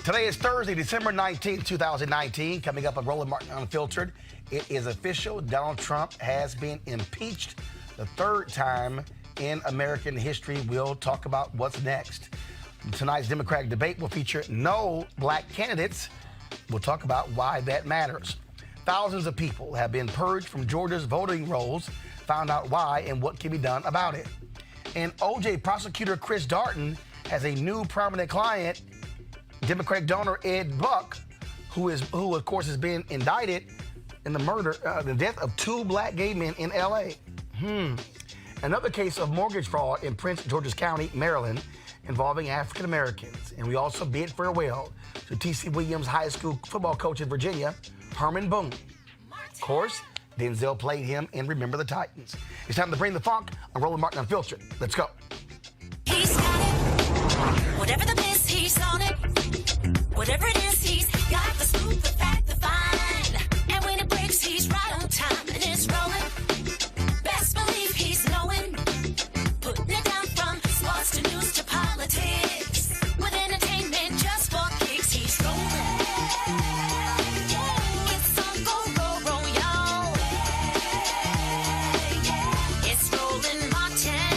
Today is Thursday, December 19th, 2019. Coming up on Roland Martin Unfiltered, it is official. Donald Trump has been impeached the third time in American history. We'll talk about what's next. Tonight's Democratic debate will feature no black candidates. We'll talk about why that matters. Thousands of people have been purged from Georgia's voting rolls. Found out why and what can be done about it. And OJ prosecutor Chris Darden has a new prominent client, Democratic donor Ed Buck, who of course has been indicted in the death of two black gay men in L.A. Another case of mortgage fraud in Prince George's County, Maryland, involving African Americans. And we also bid farewell to T.C. Williams High School football coach in Virginia, Herman Boone. Of course, Denzel played him in Remember the Titans. It's time to bring the funk on Roland Martin Unfiltered. Let's go. He's got it. Whatever the miss, he's on it. Whatever it is, he's got the scoop, the fact, the find. And when it breaks, he's right on time. And it's rolling. Best believe he's knowing. Putting it down from sports to news to politics. With entertainment just for kicks, he's rolling. It's on go, y'all. It's Roland Martin,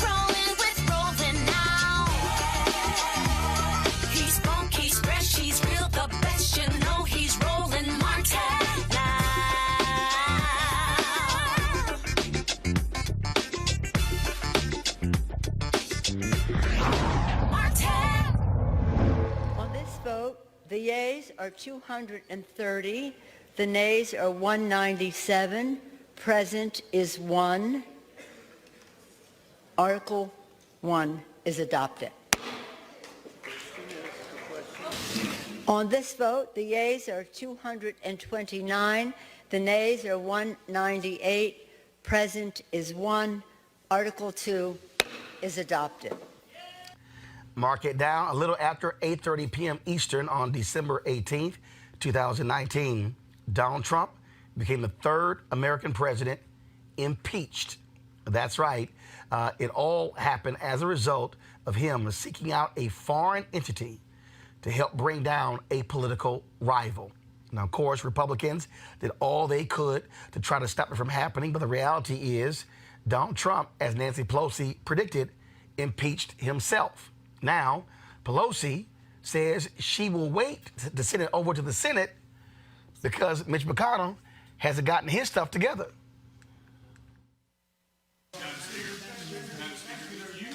Rolling with Roland now. He's funk, he's fresh, he's real, the best, you know he's Roland Martin now. Martin! On this vote, the yeas are 230, the nays are 197, present is 1. Article 1 is adopted. On this vote, the yeas are 229, the nays are 198, present is 1. Article 2 is adopted. Mark it down. A little after 8:30 p.m. Eastern on December 18th, 2019, Donald Trump became the third American president impeached. That's right. It all happened as a result of him seeking out a foreign entity to help bring down a political rival. Now, of course, Republicans did all they could to try to stop it from happening, but the reality is Donald Trump, as Nancy Pelosi predicted, impeached himself. Now, Pelosi says she will wait to send it over to the Senate because Mitch McConnell hasn't gotten his stuff together. Madam Speaker, do you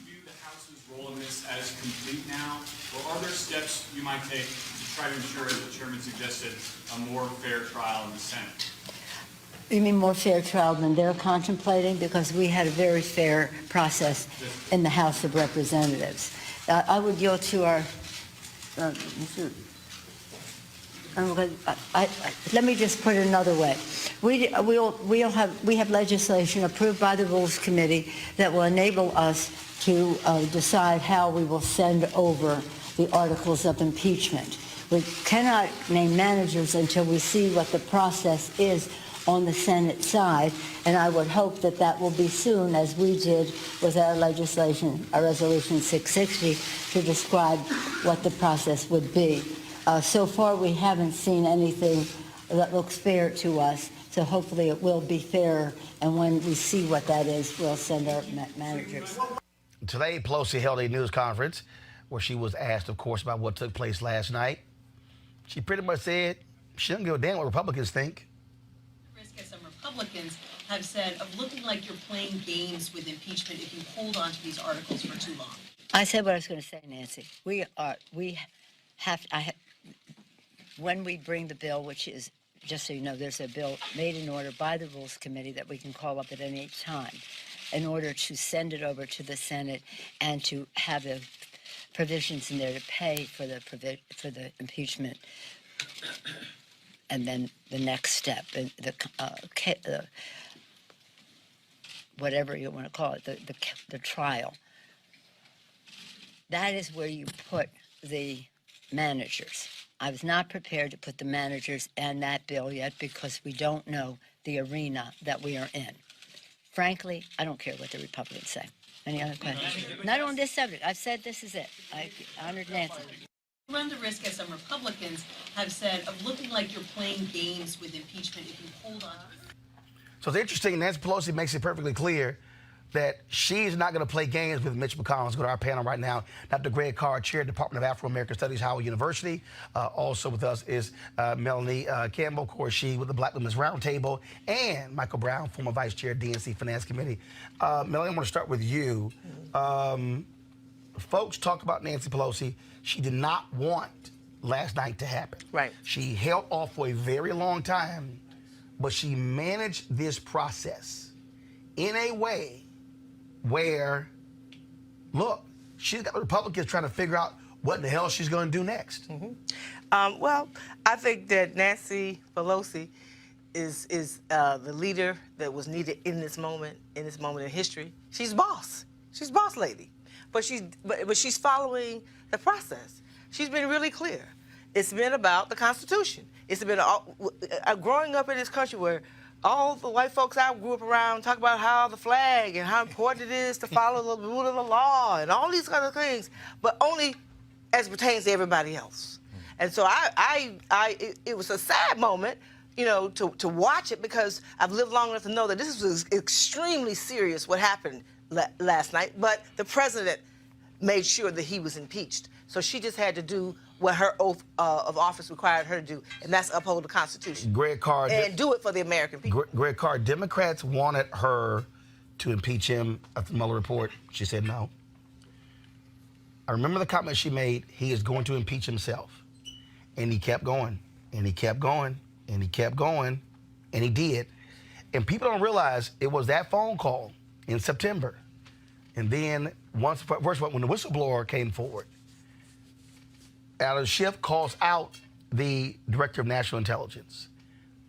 view the House's role in this as complete now, or are there steps you might take to try to ensure, as the chairman suggested, a more fair trial in the Senate? You mean more fair trial than they're contemplating? Because we had a very fair process in the House of Representatives. I would yield to our... let me just put it another way. We have legislation approved by the Rules Committee that will enable us to decide how we will send over the articles of impeachment. We cannot name managers until we see what the process is on the Senate side, and I would hope that that will be soon, as we did with our legislation, our Resolution 660, to describe what the process would be. So far, we haven't seen anything that looks fair to us, so hopefully it will be fair, and when we see what that is, we'll send our managers. Today, Pelosi held a news conference where she was asked, of course, about what took place last night. She pretty much said she doesn't give a damn what Republicans think. Risk, as some Republicans have said, of looking like you're playing games with impeachment if you hold on to these articles for too long. I said what I was going to say, Nancy. When we bring the bill, which is, just so you know, there's a bill made in order by the Rules Committee that we can call up at any time in order to send it over to the Senate and to have the provisions in there to pay for the impeachment. And then the next step, the whatever you want to call it, the trial. That is where you put the managers. I was not prepared to put the managers in that bill yet because we don't know the arena that we are in. frankly, I don't care what the Republicans say. Any other questions? Not on this subject. I've said this is it. I honored Nancy. You run the risk, as some Republicans have said, of looking like you're playing games with impeachment if you hold on. So it's interesting, Nancy Pelosi makes it perfectly clear that she's not going to play games with Mitch McConnell. Let's go to our panel right now. Dr. Greg Carr, Chair, Department of Afro-American Studies, Howard University. Also with us is Melanie Campbell, of course, she with the Black Women's Roundtable, and Michael Brown, former Vice Chair, DNC Finance Committee. Melanie, I want to start with you. Folks talk about Nancy Pelosi. She did not want last night to happen. Right. She held off for a very long time, but she managed this process in a way where, look, she's got the Republicans trying to figure out what the hell she's going to do next. Well, I think that Nancy Pelosi is the leader that was needed in this moment in history. She's boss. She's boss lady. But she's following the process. She's been really clear. It's been about the Constitution. It's been growing up in this country where all the white folks I grew up around talk about how the flag and how important it is to follow the rule of the law and all these kind of things, but only as it pertains to everybody else. And so it was a sad moment, you know, to watch it, because I've lived long enough to know that this was extremely serious what happened last night, but the president made sure that he was impeached. So she just had to do what her oath of office required her to do, and that's uphold the Constitution. Greg Carr, and do it for the American people. Greg Carr, Democrats wanted her to impeach him after the Mueller report. She said no. I remember the comment she made, he is going to impeach himself. And he kept going, and he kept going, and he kept going, and he did. And people don't realize it was that phone call in September. And then first when the whistleblower came forward, Adam Schiff calls out the director of national intelligence.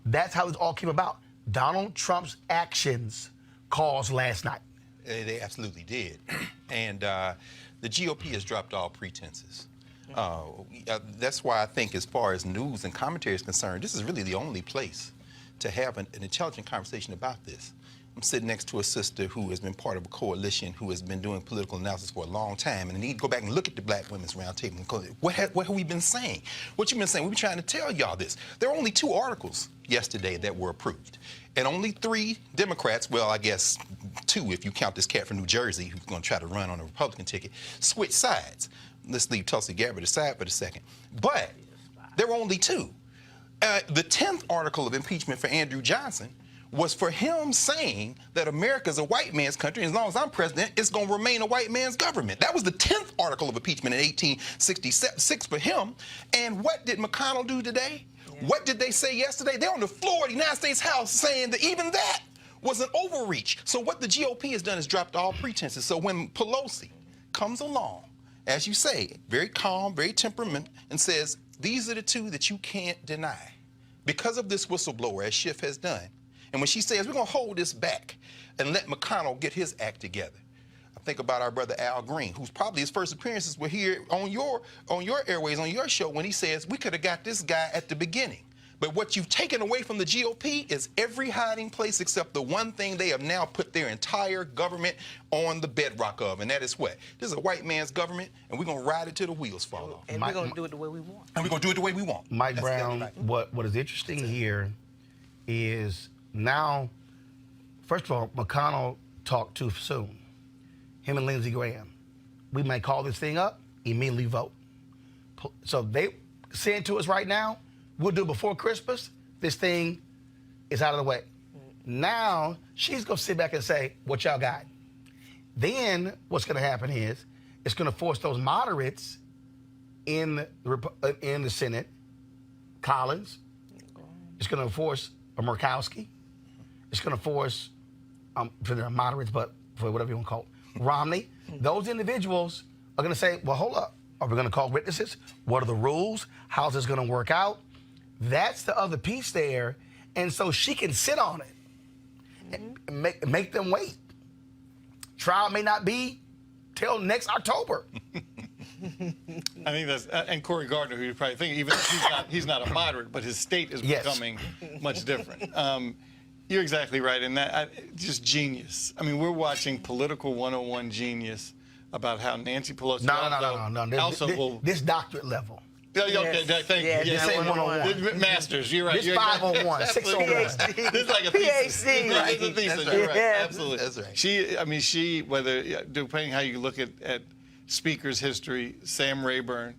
That's how this all came about. Donald Trump's actions caused last night. They absolutely did. And the GOP has dropped all pretenses. That's why I think, as far as news and commentary is concerned, this is really the only place to have an intelligent conversation about this. I'm sitting next to a sister who has been part of a coalition who has been doing political analysis for a long time, and I need to go back and look at the Black Women's Roundtable and go, what have we been saying? What you've been saying? We've been trying to tell y'all this. There were only 2 articles yesterday that were approved, and only 3 Democrats, well, I guess 2 if you count this cat from New Jersey who's going to try to run on a Republican ticket, switched sides. Let's leave Tulsi Gabbard aside for a second. But there were only 2. The 10th article of impeachment for Andrew Johnson was for him saying that America's a white man's country, and as long as I'm president, it's going to remain a white man's government. That was the 10th article of impeachment in 1866 for him. And what did McConnell do today? What did they say yesterday? They're on the floor of the United States House saying that even that was an overreach. So what the GOP has done is dropped all pretenses. So when Pelosi comes along, as you say, very calm, very temperament, and says, these are the 2 that you can't deny because of this whistleblower, as Schiff has done. And when she says, we're going to hold this back and let McConnell get his act together. I think about our brother Al Green, who's probably his first appearances were here on your airways, on your show, when he says, we could have got this guy at the beginning. But what you've taken away from the GOP is every hiding place except the one thing they have now put their entire government on the bedrock of, and that is what? This is a white man's government, and we're going to ride it till the wheels fall off. And we're going to do it the way we want. And we're going to do it the way we want. Mike Brown, what is interesting here is now, first of all, McConnell talked too soon. Him and Lindsey Graham. We may call this thing up, immediately vote. So they saying to us right now, we'll do it before Christmas. This thing is out of the way. Now, she's going to sit back and say, what y'all got? Then what's going to happen is it's going to force those moderates in the Senate, Collins. It's going to force a Murkowski. It's going to force, for the moderates, but for whatever you want to call it, Romney. Those individuals are going to say, well, hold up. Are we going to call witnesses? What are the rules? How's this going to work out? That's the other piece there. And so she can sit on it and make them wait. Trial may not be till next October. I think that's, and Cory Gardner, who you probably think, even though he's not a moderate, but his state is becoming much different. You're exactly right, and just genius. I mean, we're watching political 101 genius about how Nancy Pelosi No. This doctorate level. Okay, thank you. This ain't 101. Masters, you're right. This 501, 601. This is like a thesis. PhD. This is a thesis. You're right. Yeah. Absolutely. That's right. She, depending how you look at speakers' history, Sam Rayburn,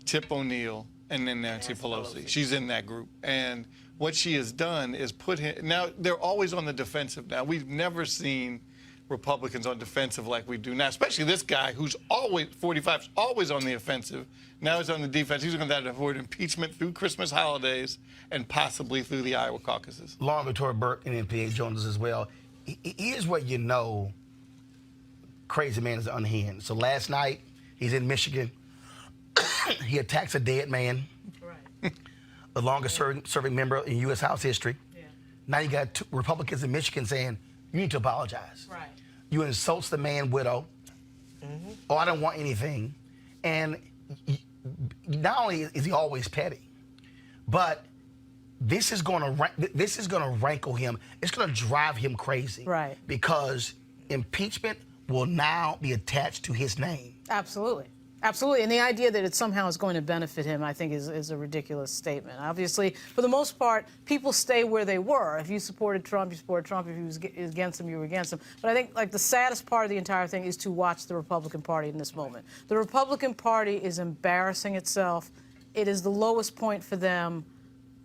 Tip O'Neill, and then Nancy Pelosi. She's in that group. And what she has done is put him, now they're always on the defensive now. We've never seen Republicans on defensive like we do now, especially this guy who's always, 45, is always on the offensive. Now he's on the defense. He's going to avoid impeachment through Christmas holidays and possibly through the Iowa caucuses. Lauren Victoria Burke and MPA joins us as well. Here's what you know, crazy man is unhinged. So last night, he's in Michigan. He attacks a dead man. Right. The longest serving member in U.S. House history. Yeah. Now you got two Republicans in Michigan saying, you need to apologize. Right. You insults the man widow. Mm-hmm. Oh, I don't want anything. And not only is he always petty, but this is going to rankle him. It's going to drive him crazy. Right. Because impeachment will now be attached to his name. Absolutely. Absolutely. And the idea that it somehow is going to benefit him, I think, is a ridiculous statement. Obviously, for the most part, people stay where they were. If you supported Trump, you supported Trump. If you was against him, you were against him. But I think, like, the saddest part of the entire thing is to watch the Republican Party in this moment. The Republican Party is embarrassing itself. It is the lowest point for them,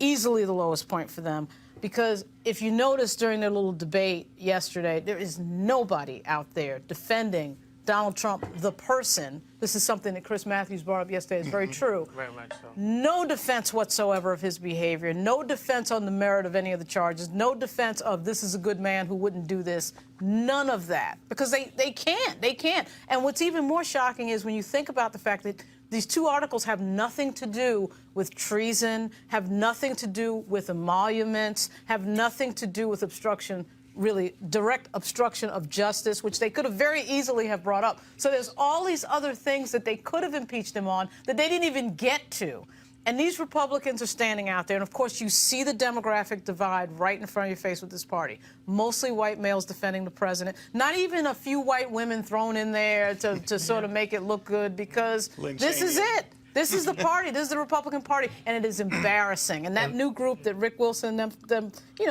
easily the lowest point for them. Because if you notice during their little debate yesterday, there is nobody out there defending Donald Trump, the person. This is something that Chris Matthews brought up yesterday. It's very true. Very much so. No defense whatsoever of his behavior. No defense on the merit of any of the charges. No defense of this is a good man who wouldn't do this. None of that. Because they can't. They can't. And what's even more shocking is when you think about the fact that these two articles have nothing to do with treason, have nothing to do with emoluments, have nothing to do with obstruction, really direct obstruction of justice, which they could have very easily have brought up. So there's all these other things that they could have impeached him on that they didn't even get to. And these Republicans are standing out there, and of course you see the demographic divide right in front of your face with this party. Mostly white males defending the president. Not even a few white women thrown in there to sort of make it look good, because this is it. This is the party. This is the Republican Party, and it is embarrassing. And that new group that Rick Wilson and them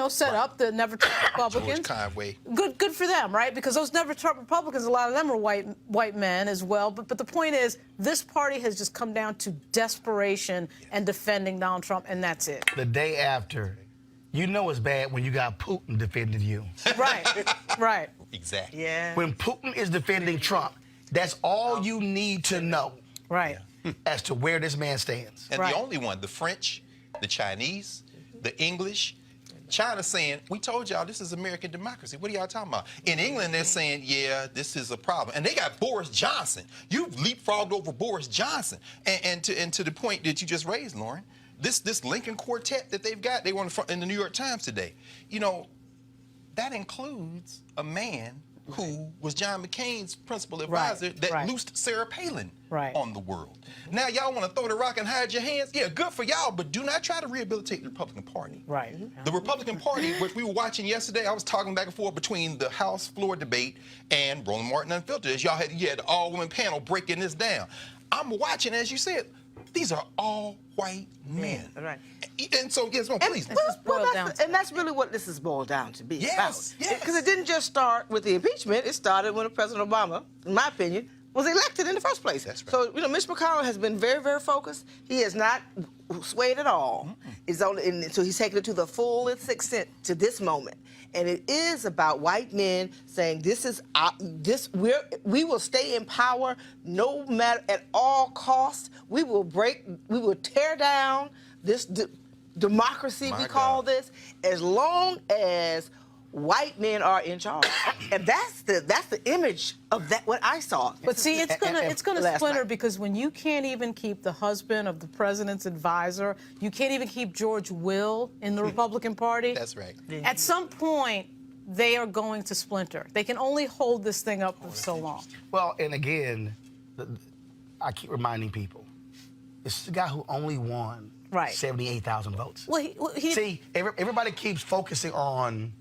set up, the Never Trump Republicans. George Conway. Good for them, right? Because those Never Trump Republicans, a lot of them are white men as well. But the point is, this party has just come down to desperation and defending Donald Trump, and that's it. The day after, you know it's bad when you got Putin defending you. Right, right. Exactly. Yeah. When Putin is defending Trump, that's all you need to know. Right. As to where this man stands. And Right. the only one, the French, the Chinese, the English, China's saying, we told y'all this is American democracy. What are y'all talking about? In England, they're saying, yeah, this is a problem. And they got Boris Johnson. You've leapfrogged over Boris Johnson. And to the point that you just raised, Lauren, this Lincoln Quartet that they've got, they were in the New York Times today. You know, that includes a man who was John McCain's principal advisor that loosed Sarah Palin on the world. Now y'all want to throw the rock and hide your hands? Yeah, good for y'all, but do not try to rehabilitate the Republican Party. Right. The Republican Party, which we were watching yesterday, I was talking back and forth between the House floor debate and Roland Martin Unfiltered. As y'all had the all-women panel breaking this down. I'm watching, as you said, these are all white men. Right. And so, yes, well, please. That's really what this is boiled down to be Yes, about. yes. Because it didn't just start with the impeachment. It started when President Obama, in my opinion, was elected in the first place. That's right. So, Mitch McConnell has been very, very focused. He has not swayed at all. So he's taken it to the fullest extent to this moment. And it is about white men saying we will stay in power no matter at all costs. We will tear down this democracy we call this, as long as white men are in charge. And that's the image of that what I saw. But see, it's gonna splinter night. because when you can't even keep the husband of the president's advisor, you can't even keep George Will in the Republican Party. That's right. At some point, they are going to splinter. They can only hold this thing up for so long. Well, and again, I keep reminding people, this is the guy who only won 78,000 votes. Well, See, everybody keeps focusing on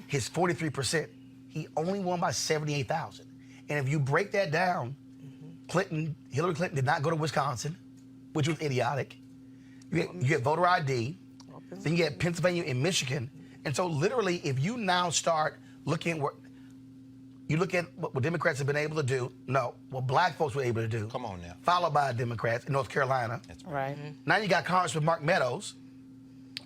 his 43%. He only won by 78,000. And if you break that down, Hillary Clinton did not go to Wisconsin, which was idiotic. You get voter ID, then you get Pennsylvania and Michigan. And so literally, if you now start looking what you look at what Democrats have been able to do, what black folks were able to do. Come on now. Followed by Democrats in North Carolina. That's Right. Now you got Congressman Mark Meadows,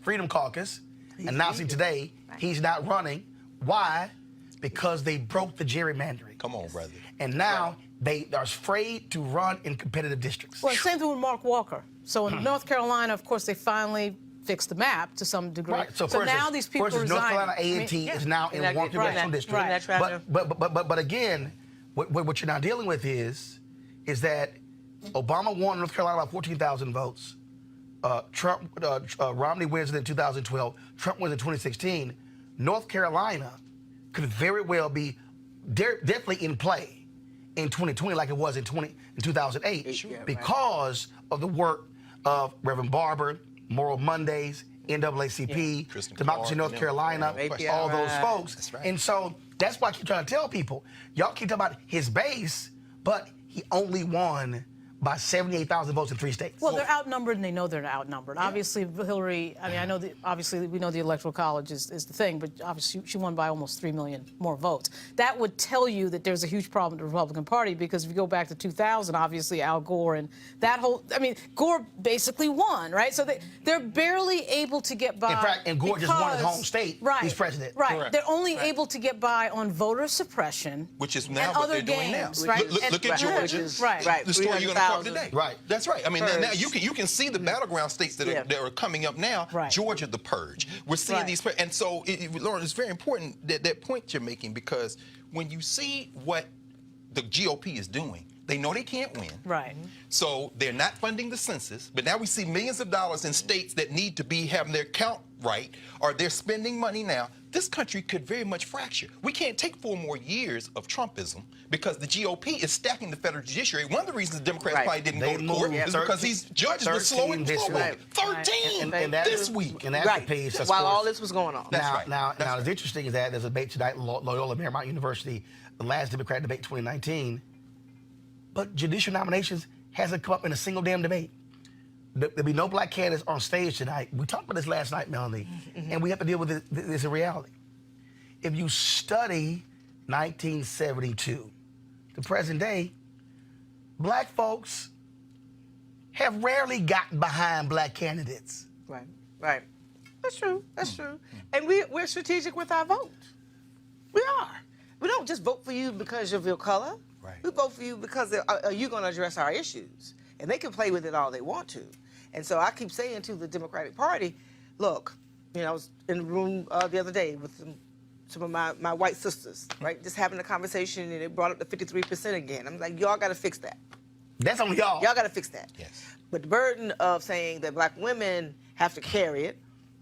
Freedom Caucus, announcing today he's not running. Why? Because they broke the gerrymandering. Come on, brother. And now they are afraid to run in competitive districts. Well, same thing with Mark Walker. So in North Carolina, of course, they finally fixed the map to some degree. Right. So now these people North resign. Carolina A&T is now in one congressional district. Right. But again, what you're now dealing with is that Obama won North Carolina by 14,000 votes. Romney wins it in 2012. Trump wins in 2016. North Carolina could very well be definitely in play in 2020 like it was in 2008 because of the work of Reverend Barber, Moral Mondays, NAACP, Democracy North Carolina, all those folks. That's right. And so that's why I keep trying to tell people, y'all keep talking about his base, but he only won by 78,000 votes in 3 states. Well, they're outnumbered, and they know they're outnumbered. Yeah. Obviously, Hillary, I mean, I know, obviously, we know the Electoral College is the thing, but obviously she won by almost 3 million more votes. That would tell you that there's a huge problem with the Republican Party, because if you go back to 2000, obviously, Al Gore and that whole, I mean, Gore basically won, right? So they're barely able to get by. In fact, and Gore just won his home state. Right. He's president. Right. Correct. They're only able to get by on voter suppression. Which is now and what other they're doing now. games, right? Look at Georgia. Right. The story you're going to cover today. Right. That's right. I mean, now you can see the battleground states that are coming up now. Right. Georgia, the purge. We're seeing these, and so Lauren, it's very important that point you're making, because when you see what the GOP is doing, they know they can't win. Right. So they're not funding the census, but now we see millions of dollars in states that need to be having their count right, or they're spending money now. This country could very much fracture. We can't take 4 more years of Trumpism because the GOP is stacking the federal judiciary. One of the reasons the Democrats probably didn't go to court is because these judges were slow and slow. 13 this week. And that's the piece. While all this was going on. Now, it's interesting is that there's a debate tonight at Loyola Marymount University, the last Democrat debate 2019. But judicial nominations hasn't come up in a single damn debate. There'll be no black candidates on stage tonight. We talked about this last night, Melanie, and we have to deal with this in reality. If you study 1972 to present day, black folks have rarely gotten behind black candidates. Right. That's true. That's true. And we're strategic with our vote. We are. We don't just vote for you because of your color. Right. We vote for you because are you going to address our issues? And they can play with it all they want to. And so I keep saying to the Democratic Party, look, I was in the room the other day with some of my white sisters, right? Just having a conversation, and they brought up the 53% again. I'm like, y'all got to fix that. That's on y'all. Y'all got to fix that. Yes. But the burden of saying that black women have to carry it,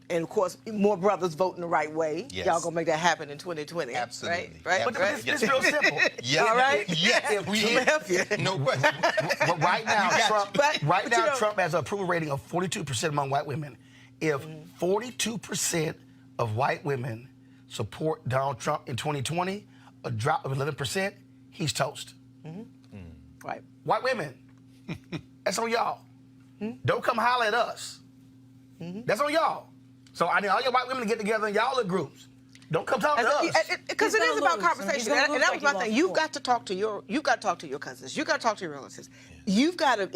and of course, more brothers voting the right way. Yes. Y'all gonna make that happen in 2020. Absolutely. Right? But it's real simple. Yes. All right? Yes. We help you. No question. But right now, But Trump has an approval rating of 42% among white women. If 42% of white women support Donald Trump in 2020, a drop of 11%, he's toast. Right. White women, that's on y'all. Don't come holler at us. That's on y'all. So I need all your white women to get together in y'all little groups. Don't come talk to us. Because it is about conversation, and that was my thing. You've got to talk to your cousins. You've got to talk to your relatives. You've got to,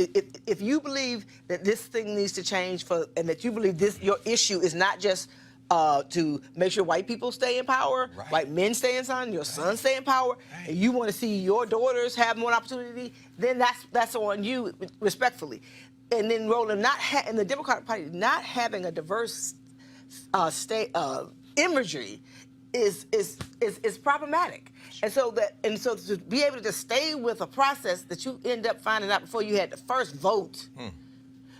if you believe that this thing needs to change and that you believe your issue is not just to make sure white people stay in power, white men stay in power, your sons stay in power, and you want to see your daughters have more opportunity, then that's on you, respectfully. And then Roland, in the Democratic Party, not having a diverse imagery is problematic. And so to be able to just stay with a process that you end up finding out before you had the first vote,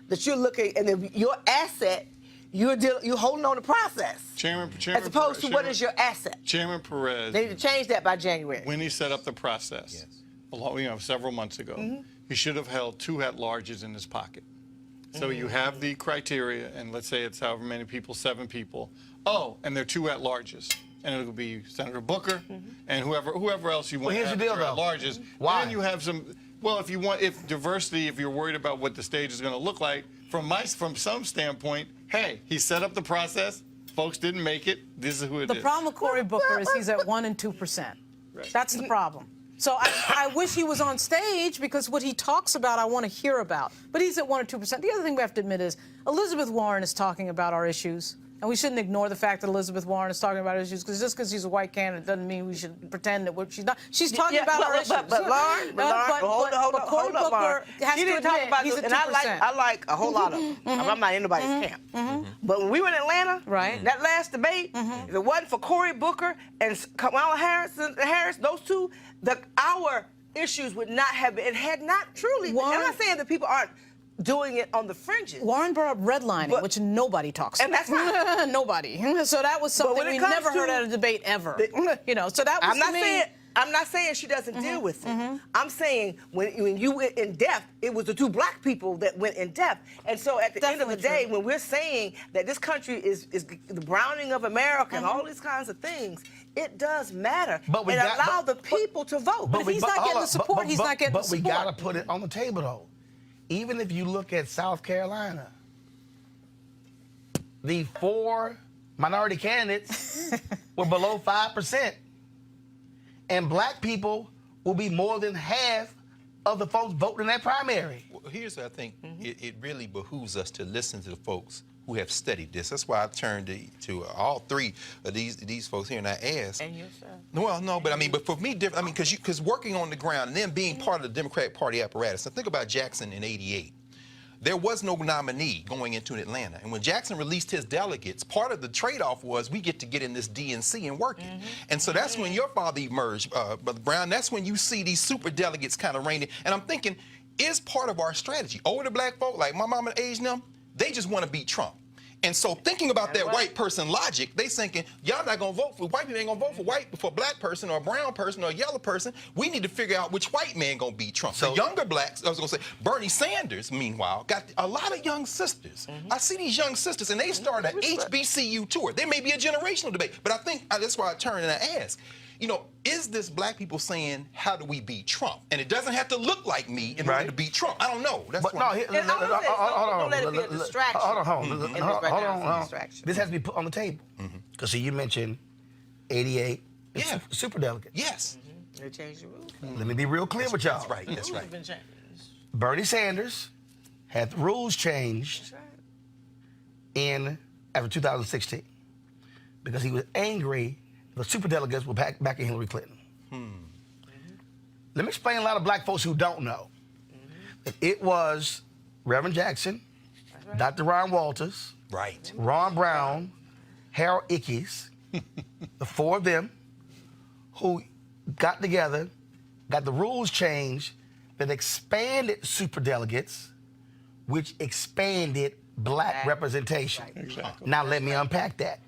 that you're looking, and then your asset, you're holding on the process. Chairman as opposed to what is your asset. Chairman Perez. They need to change that by January. When he set up the process, several months ago, he should have held 2 at-larges in his pocket. So you have the criteria, and let's say it's however many people, 7 people, oh, and there are 2 at-larges. And it'll be Senator Booker and whoever else you want. Well, here's the deal, though. At-larges. Why? Then you have some. Well, if diversity, if you're worried about what the stage is going to look like, from some standpoint, hey, he set up the process. Folks didn't make it. This is who it is. The problem with Cory Booker is he's at 1 and 2%. Right. That's the problem. So I wish he was on stage because what he talks about, I want to hear about. But he's at 1 or 2%. The other thing we have to admit is Elizabeth Warren is talking about our issues. And we shouldn't ignore the fact that Elizabeth Warren is talking about issues, because just because she's a white candidate doesn't mean we should pretend that she's not. She's talking about our issues. But Lauren, hold Cory up, Lauren. has She to didn't talk admit about he's this, at and 2%. I like a whole lot of them. I'm not in anybody's camp. But when we were in Atlanta, Right. that last debate, if it wasn't for Cory Booker and Kamala Harris, those two, our issues would not have been. It had not truly. Warren- I'm not saying that people aren't doing it on the fringes. Warren brought up redlining, But- which nobody talks And about. that's right. Nobody. So that was something when it we comes never heard to at a debate ever. the- So that was I'm not saying she doesn't deal with it. I'm saying when you went in depth, it was the 2 black people that went in depth. And so at the end of the Definitely day, true. when we're saying that this country is the browning of America and all these kinds of things, it does matter. But we and got- allow but- the people to vote. But if he's not hold getting the on, support, he's not getting the But we support. got to put it on the table, though. Even if you look at South Carolina, the 4 minority candidates were below 5%. And black people will be more than half of the folks voting in that primary. Well, here's what I think it really behooves us to listen to the folks who have studied this. That's why I turned to all 3 of these folks here and I asked. And yourself. Well, no, but for me, different. I mean, because working on the ground and then being part of the Democratic Party apparatus. Now think about Jackson in '88. There was no nominee going into Atlanta. And when Jackson released his delegates, part of the trade-off was we get to get in this DNC and work it. And so that's when your father emerged, Brother Brown. That's when you see these super delegates kind of reigning. And I'm thinking, is part of our strategy. Older black folk, like my mama age and them, they just want to beat Trump. And so thinking about that white person logic, they thinking, y'all not gonna vote for white people, ain't gonna vote for a black person or a brown person or a yellow person. We need to figure out which white man gonna beat Trump. So the younger blacks, I was gonna say, Bernie Sanders, meanwhile, got a lot of young sisters. I see these young sisters and they start an HBCU tour. There may be a generational debate, but I think that's why I turn and I ask, you know, is this black people saying, how do we beat Trump? And it doesn't have to look like me in order to beat Trump. I don't know. That's But why. no, Don't let it be a distraction. Hold on. And this right now is a Hold on. distraction. This has to be put on the table. Because see, you mentioned 88 Yeah. super delegates. Yes. They changed the rules. Let me be real clear with y'all. That's right. That's right. Been changed. Bernie Sanders had the rules changed after 2016 because he was angry the superdelegates were backing Hillary Clinton. Let me explain a lot of black folks who don't know. That it was Reverend Jackson, Dr. Ron Walters, Right. Ron Brown, Harold Ickes, the 4 of them who got together, got the rules changed that expanded superdelegates, which expanded black representation. Exactly. Now let me unpack that.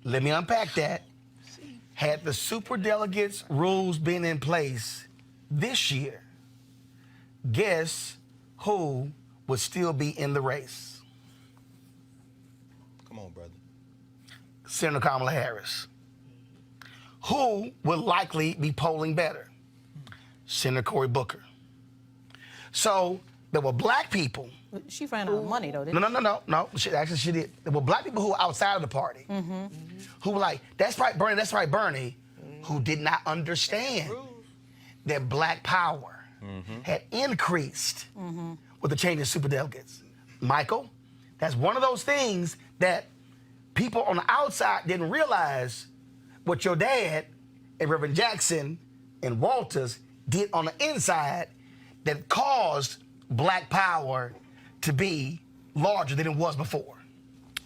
Let me unpack that. Had the superdelegates rules been in place this year, guess who would still be in the race? Come on, brother. Senator Kamala Harris. Who would likely be polling better? Senator Cory Booker. So there were black people. She ran out of money, though, didn't she? No. She did. There were black people who were outside of the party who were like, that's right, Bernie, who did not understand that black power had increased with the change in superdelegates. Michael, that's one of those things that people on the outside didn't realize what your dad and Reverend Jackson and Walters did on the inside that caused black power to be larger than it was before.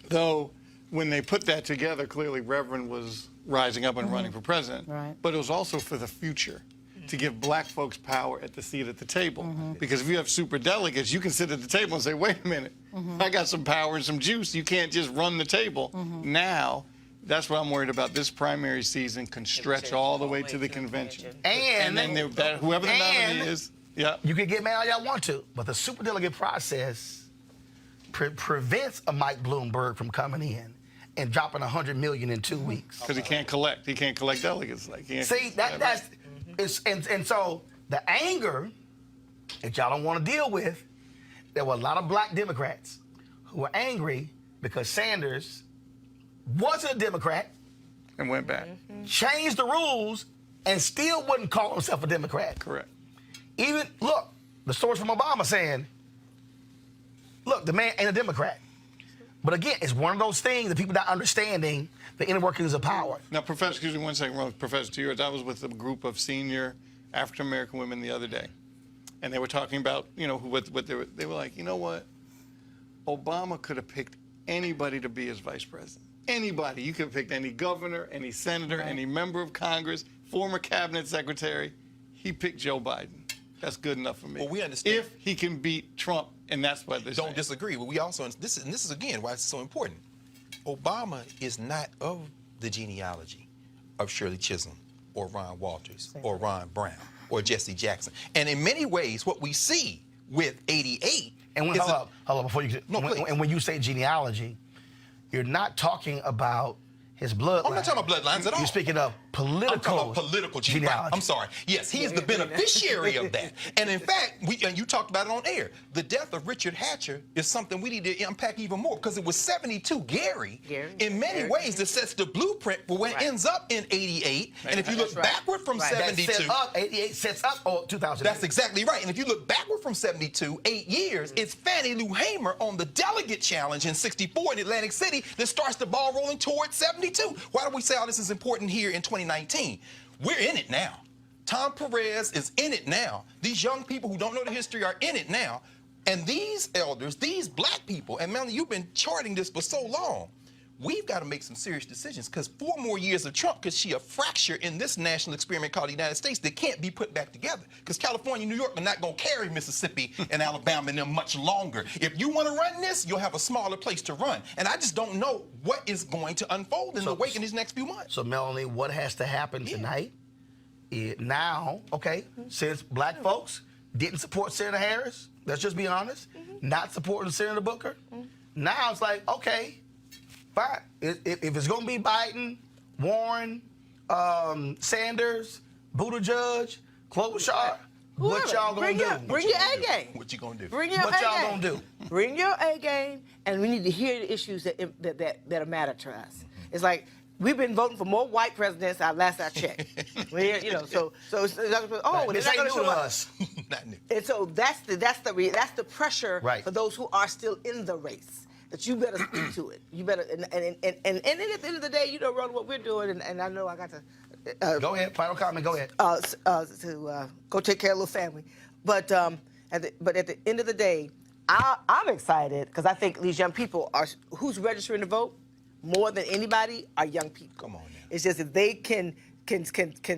Though, when they put that together, clearly Reverend was rising up and running for president. Right. But it was also for the future, to give black folks power at the seat at the table. Because if you have super delegates, you can sit at the table and say, wait a minute, I got some power and some juice. You can't just run the table. Now, that's what I'm worried about. This primary season can stretch all the way to the convention. And then whoever the nominee is, you can get mad all y'all want to, but the superdelegate process prevents a Mike Bloomberg from coming in and dropping $100 million in 2 weeks. Because he can't collect. He can't collect delegates. Like, See, and so the anger that y'all don't want to deal with, there were a lot of black Democrats who were angry because Sanders wasn't a Democrat, and went back. changed the rules, and still wouldn't call himself a Democrat. Correct. Even, look, the source from Obama saying, look, the man ain't a Democrat. But again, it's one of those things that people not understanding the inner workings of power. Now, Professor, excuse me 1 second, Roland. Professor, to yours, I was with a group of senior African-American women the other day, and they were talking about, you know, what they were like, you know what? Obama could have picked anybody to be his vice president. Anybody. You could have picked any governor, any senator, any member of Congress, former cabinet secretary. He picked Joe Biden. That's good enough for me. Well, we understand. If he can beat Trump, and that's what they're saying. Don't disagree, but we also, this is again why it's so important. Obama is not of the genealogy of Shirley Chisholm or Ron Walters or Ron Brown or Jesse Jackson. And in many ways, what we see with 88 And when, hold up, before you, No, please. and when you say genealogy, you're not talking about his bloodline. I'm not talking about bloodlines at all. You're speaking of political. I'm talking about political genealogy. I'm sorry. Yes, he is the beneficiary of that. And in fact, and you talked about it on air, the death of Richard Hatcher is something we need to unpack even more because it was 72 Gary. In many ways, that sets the blueprint for when it ends up in 88. And if you look backward from 72. That set up, 88 sets up 2000. That's exactly right. And if you look backward from 72, 8 years, it's Fannie Lou Hamer on the delegate challenge in 64 in Atlantic City that starts the ball rolling towards 72. Why do we say all this is important here in 2019? We're in it now. Tom Perez is in it now. These young people who don't know the history are in it now. And these elders, these black people, and Melanie, you've been charting this for so long. We've got to make some serious decisions because 4 more years of Trump could see a fracture in this national experiment called the United States that can't be put back together because California and New York are not going to carry Mississippi and Alabama and them much longer. If you want to run this, you'll have a smaller place to run. And I just don't know what is going to unfold in the wake in these next few months. So, Melanie, what has to happen tonight now, since black folks didn't support Senator Harris, let's just be honest, not supporting Senator Booker, now it's like, okay, fine. If it's going to be Biden, Warren, Sanders, Buttigieg, Klobuchar, what y'all going to do? Bring your A game. What you going to do? Bring your What A y'all game. going to do? Bring your A game, and we need to hear the issues that matter to us. It's like we've been voting for more white presidents last I checked. So it's Right. This ain't new to us. Not new. And so that's the pressure for those who are still in the race. That you better speak to it. You better and then at the end of the day, you know, Roland, what we're doing, and I know I got to go ahead. Final comment. Go ahead. To go take care of a little family, but at the end of the day, I'm excited because I think these young people are who's registering to vote more than anybody are young people. Come on now. It's just that they can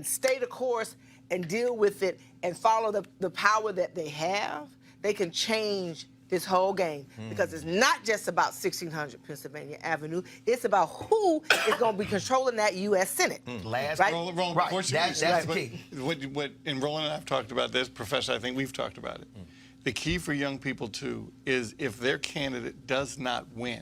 stay the course and deal with it and follow the power that they have. They can change this whole game because it's not just about 1600 Pennsylvania Avenue. It's about who is going to be controlling that U.S. Senate. Right? Roland, Right. before you That's the key. And Roland and I have talked about this, Professor, I think we've talked about it. The key for young people, too, is if their candidate does not win,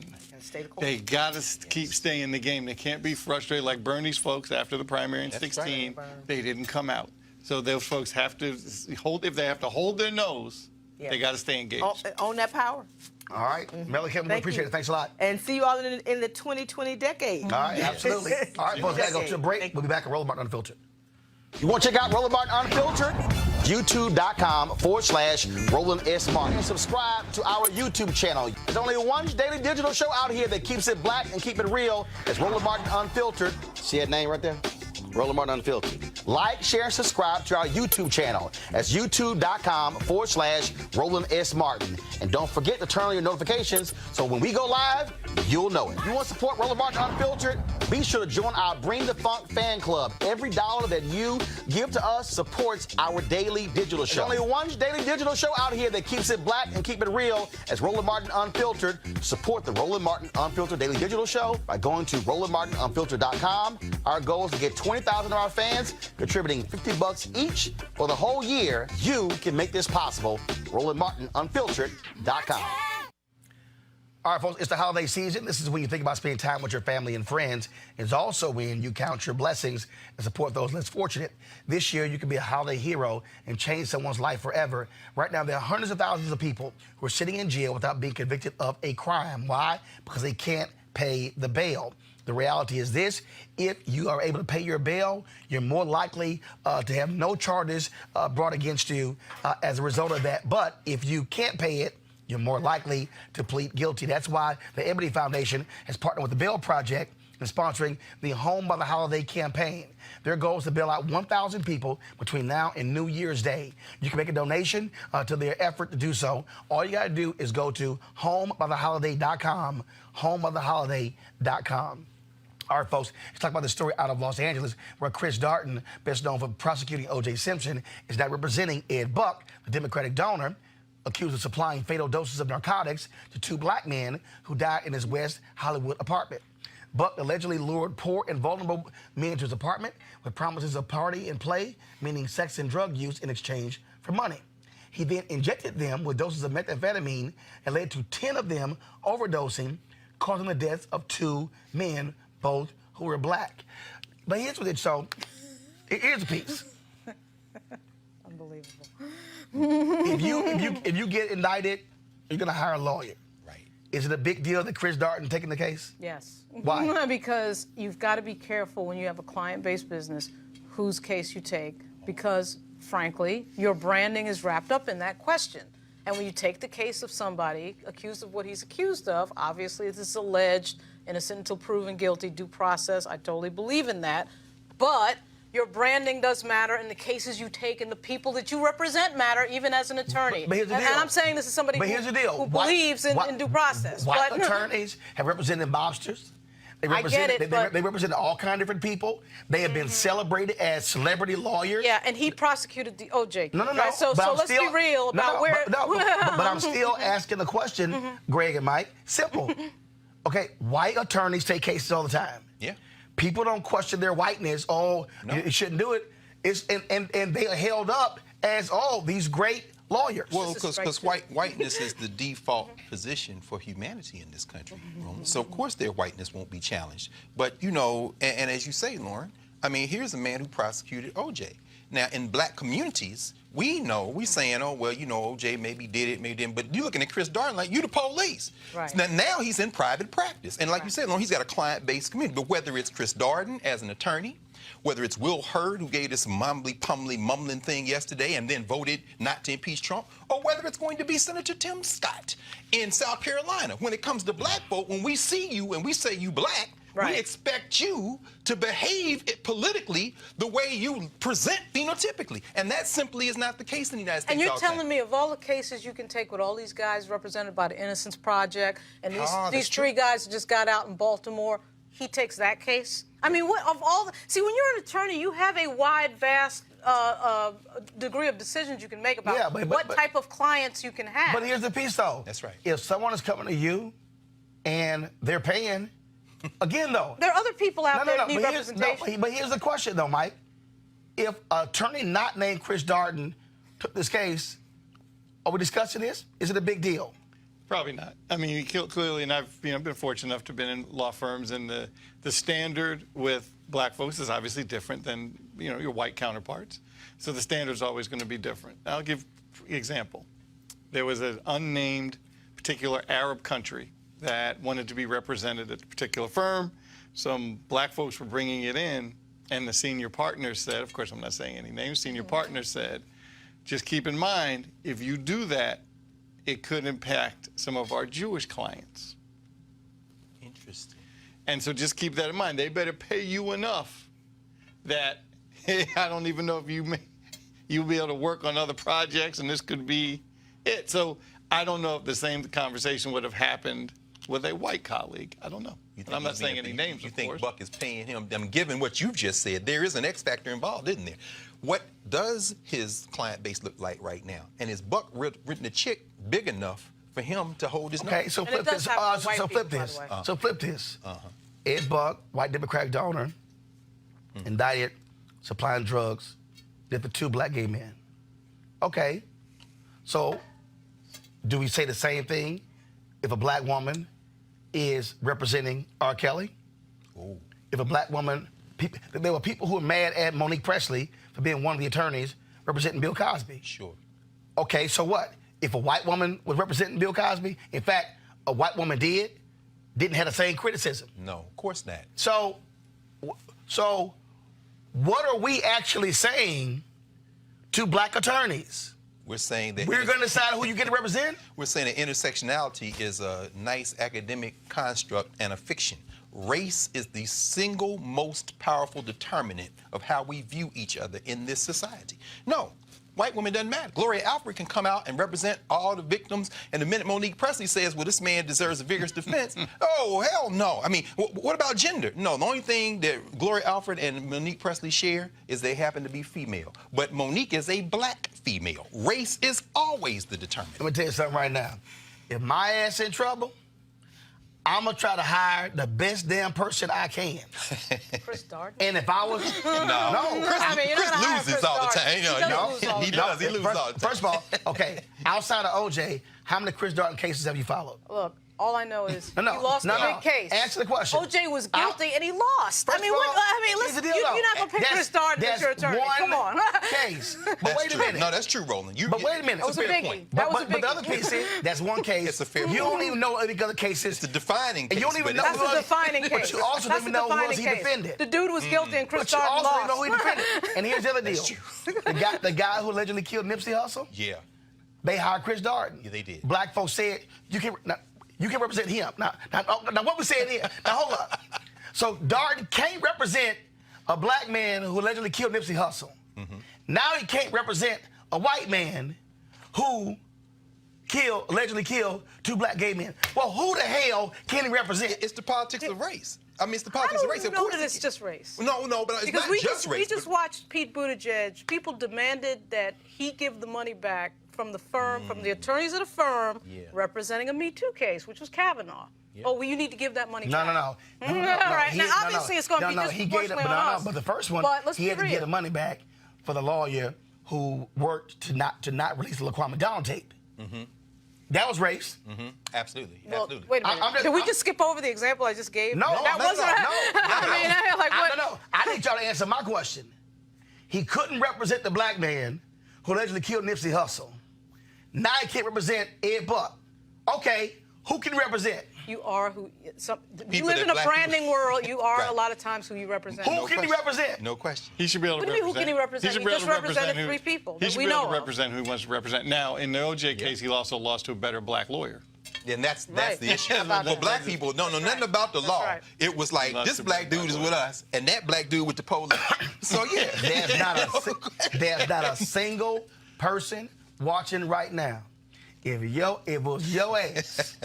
they got to keep staying in the game. They can't be frustrated like Bernie's folks after the primary in 16. They didn't come out. So those folks have to if they have to hold their nose, they got to stay engaged. Own that power. All right. Melanie, Kevin, we appreciate it. Thanks a lot. And see you all in the 2020 decade. All right, absolutely. All right, folks, gotta go to a break. We'll be back at Roland Martin Unfiltered. You want to check out Roland Martin Unfiltered? YouTube.com/Roland S. Martin. And subscribe to our YouTube channel. There's only one daily digital show out here that keeps it black and keep it real. It's Roland Martin Unfiltered. See that name right there? Roland Martin Unfiltered. Like, share, and subscribe to our YouTube channel. That's youtube.com/Roland S. Martin. And don't forget to turn on your notifications so when we go live, you'll know it. If you want to support Roland Martin Unfiltered, be sure to join our Bring the Funk fan club. Every dollar that you give to us supports our daily digital show. There's only one daily digital show out here that keeps it black and keep it real. As Roland Martin Unfiltered. Support the Roland Martin Unfiltered daily digital show by going to RolandMartinUnfiltered.com. Our goal is to get 20,000 of our fans contributing $50 each for the whole year. You can make this possible. RolandMartinUnfiltered.com. All right, folks, it's the holiday season. This is when you think about spending time with your family and friends. It's also when you count your blessings and support those less fortunate. This year, you can be a holiday hero and change someone's life forever. Right now, there are hundreds of thousands of people who are sitting in jail without being convicted of a crime. Why? Because they can't pay the bail. The reality is this: if you are able to pay your bail, you're more likely to have no charges brought against you as a result of that. But if you can't pay it, you're more likely to plead guilty. That's why the Ebony Foundation has partnered with the Bail Project and sponsoring the Home by the Holiday campaign. Their goal is to bail out 1,000 people between now and New Year's Day. You can make a donation to their effort to do so. All you got to do is go to homebytheholiday.com, homebytheholiday.com. All right, folks, let's talk about the story out of Los Angeles where Chris Darden, best known for prosecuting O.J. Simpson, is now representing Ed Buck, the Democratic donor, accused of supplying fatal doses of narcotics to two black men who died in his West Hollywood apartment. Buck allegedly lured poor and vulnerable men to his apartment with promises of party and play, meaning sex and drug use in exchange for money. He then injected them with doses of methamphetamine and led to 10 of them overdosing, causing the deaths of two men, both who were black. But here's what here's a piece. Unbelievable. If you get indicted, you're gonna hire a lawyer. Right. Is it a big deal that Chris Darden taking the case? Yes. Why? Because you've got to be careful when you have a client-based business whose case you take, because, frankly, your branding is wrapped up in that question. And when you take the case of somebody accused of what he's accused of, obviously this is alleged, innocent until proven guilty, due process, I totally believe in that. But your branding does matter, and the cases you take and the people that you represent matter, even as an attorney. But here's the deal. And I'm saying this is somebody who believes in due process. White attorneys have represented mobsters. They they represented all kinds of different people. They have been celebrated as celebrity lawyers. Yeah, and he prosecuted the O.J. No. Right? So let's be real about where. But I'm still asking the question, Greg and Mike. Simple. Okay, white attorneys take cases all the time. Yeah. People don't question their whiteness. Oh, you shouldn't do it. And they are held up as these great lawyers. Well, because whiteness is the default position for humanity in this country. So, of course, their whiteness won't be challenged. But, and as you say, Lauren, I mean, here's a man who prosecuted O.J. Now, in black communities, we're saying, O.J. maybe did it, maybe didn't. But you're looking at Chris Darden like, you the police. Right. Now he's in private practice. And like you said, Lauren, he's got a client-based community. But whether it's Chris Darden as an attorney, whether it's Will Hurd, who gave this mumbling thing yesterday and then voted not to impeach Trump, or whether it's going to be Senator Tim Scott in South Carolina. When it comes to black folk, when we see you and we say you black, we expect you to behave politically the way you present phenotypically. And that simply is not the case in the United States. And you're telling me of all the cases you can take with all these guys represented by the Innocence Project and these three guys who just got out in Baltimore, he takes that case? I mean, see, when you're an attorney, you have a vast degree of decisions you can make about what type of clients you can have. But here's the piece, though. That's right. If someone is coming to you and they're paying, again, though. There are other people out there that need representation. But here's the question, though, Mike. If an attorney not named Chris Darden took this case, are we discussing this? Is it a big deal? Probably not. I mean, clearly, and I've been fortunate enough to have been in law firms, and the standard with black folks is obviously different than your white counterparts. So the standard's always going to be different. I'll give an example. There was an unnamed particular Arab country that wanted to be represented at a particular firm. Some black folks were bringing it in, and the senior partner said, of course I'm not saying any names, senior partner said, just keep in mind, if you do that, it could impact some of our Jewish clients. Interesting. And so just keep that in mind. They better pay you enough that, hey, I don't even know if you'll be able to work on other projects, and this could be it. So I don't know if the same conversation would have happened with a white colleague. I don't know. I'm not saying any names, You of think course. Buck is paying him, given what you've just said, there is an X factor involved, isn't there? What does his client base look like right now? And is Buck written a check big enough for him to hold his Okay, nose? so flip this. So flip this. Ed Buck, white Democratic donor, indicted, supplying drugs, did for two black gay men. Okay, so do we say the same thing if a black woman is representing R. Kelly. Ooh. If a black woman, there were people who were mad at Monique Presley for being one of the attorneys representing Bill Cosby. Sure. Okay, so what? If a white woman was representing Bill Cosby, in fact, a white woman didn't have the same criticism. No, of course not. So what are we actually saying to black attorneys? We're saying that We're going to decide who you get to represent? we're saying that intersectionality is a nice academic construct and a fiction. Race is the single most powerful determinant of how we view each other in this society. No, white women doesn't matter. Gloria Alfred can come out and represent all the victims, and the minute Monique Presley says, well, this man deserves a vigorous defense, oh, hell no. I mean, what about gender? No, the only thing that Gloria Alfred and Monique Presley share is they happen to be female. But Monique is a black female. Race is always the determinant. Let me tell you something right now. If my ass in trouble, I'm going to try to hire the best damn person I can. Chris Darden. And if I was... No, Chris loses all the time. He does. He loses all the time. First of all, okay, outside of OJ, how many Chris Darden cases have you followed? Look, all I know is he No, lost no, a big case. Answer the question. OJ was guilty and he lost. First I mean, of all, listen, here's the deal, you're not going to pick Chris Darden as your attorney. Come on. One case. But That's wait a true. minute. No, that's true, Roland. But wait a minute. That was a fair biggie. point. That was a But the biggie. other piece is, that's one case. It's a fair You point. don't even know any other cases. It's the defining case. And you don't even know but That's it's- a defining case. But you also That's don't even a know who defining else he case. defended. The dude was guilty and Chris But you Darden also lost. don't know who he defended. And here's the other deal. The guy who allegedly killed Nipsey Hussle, Yeah. they hired Chris Darden. Yeah, they did. Black folks said, you can represent him. Now what we saying here, now hold up. So Darden can't represent a black man who allegedly killed Nipsey Hussle. Mm-hmm. Now he can't represent a white man who allegedly killed two black gay men. Well, who the hell can he represent? It's the politics of race. I mean, it's the I politics of don't race. Of know course that it- it's just race. No, but it's Because not we just race. we just but- watched Pete Buttigieg. People demanded that he give the money back from the firm, from the attorneys of the firm, Yeah. representing a Me Too case, which was Kavanaugh. Yeah. Oh, well, you need to give that money No. back. No, All right. Now, obviously, it's going to be he gave it, disproportionately but on us. but the first one, But let's he be had to real. get the money back for the lawyer who worked to not release the LaQuan McDonald tape. Mm-hmm. That was race. Mm-hmm. Absolutely. Well, Absolutely. wait a minute. Can we just skip over the example I just gave? No, that no, wasn't. no. I mean, like what? No. I need y'all to answer my question. He couldn't represent the black man who allegedly killed Nipsey Hussle. Now he can't represent Ed Buck. Okay, who can he represent? You are who. You People live that in a black branding people- world. You are Right. a lot of times who you represent. Who can he represent? No question. He should be able to What do you mean, represent. who can he represent? should He be able just to represent represented who- three people He that should we be able know to of. represent who he wants to represent. Now, in the OJ case, he also lost to a better black lawyer. And that's Right. the issue. How about For that? black people, nothing about the That's law. right. It was like, Lots this of black dude black is with us, and that black dude with the police. So, yeah. There's not a single person watching right now. If it was your ass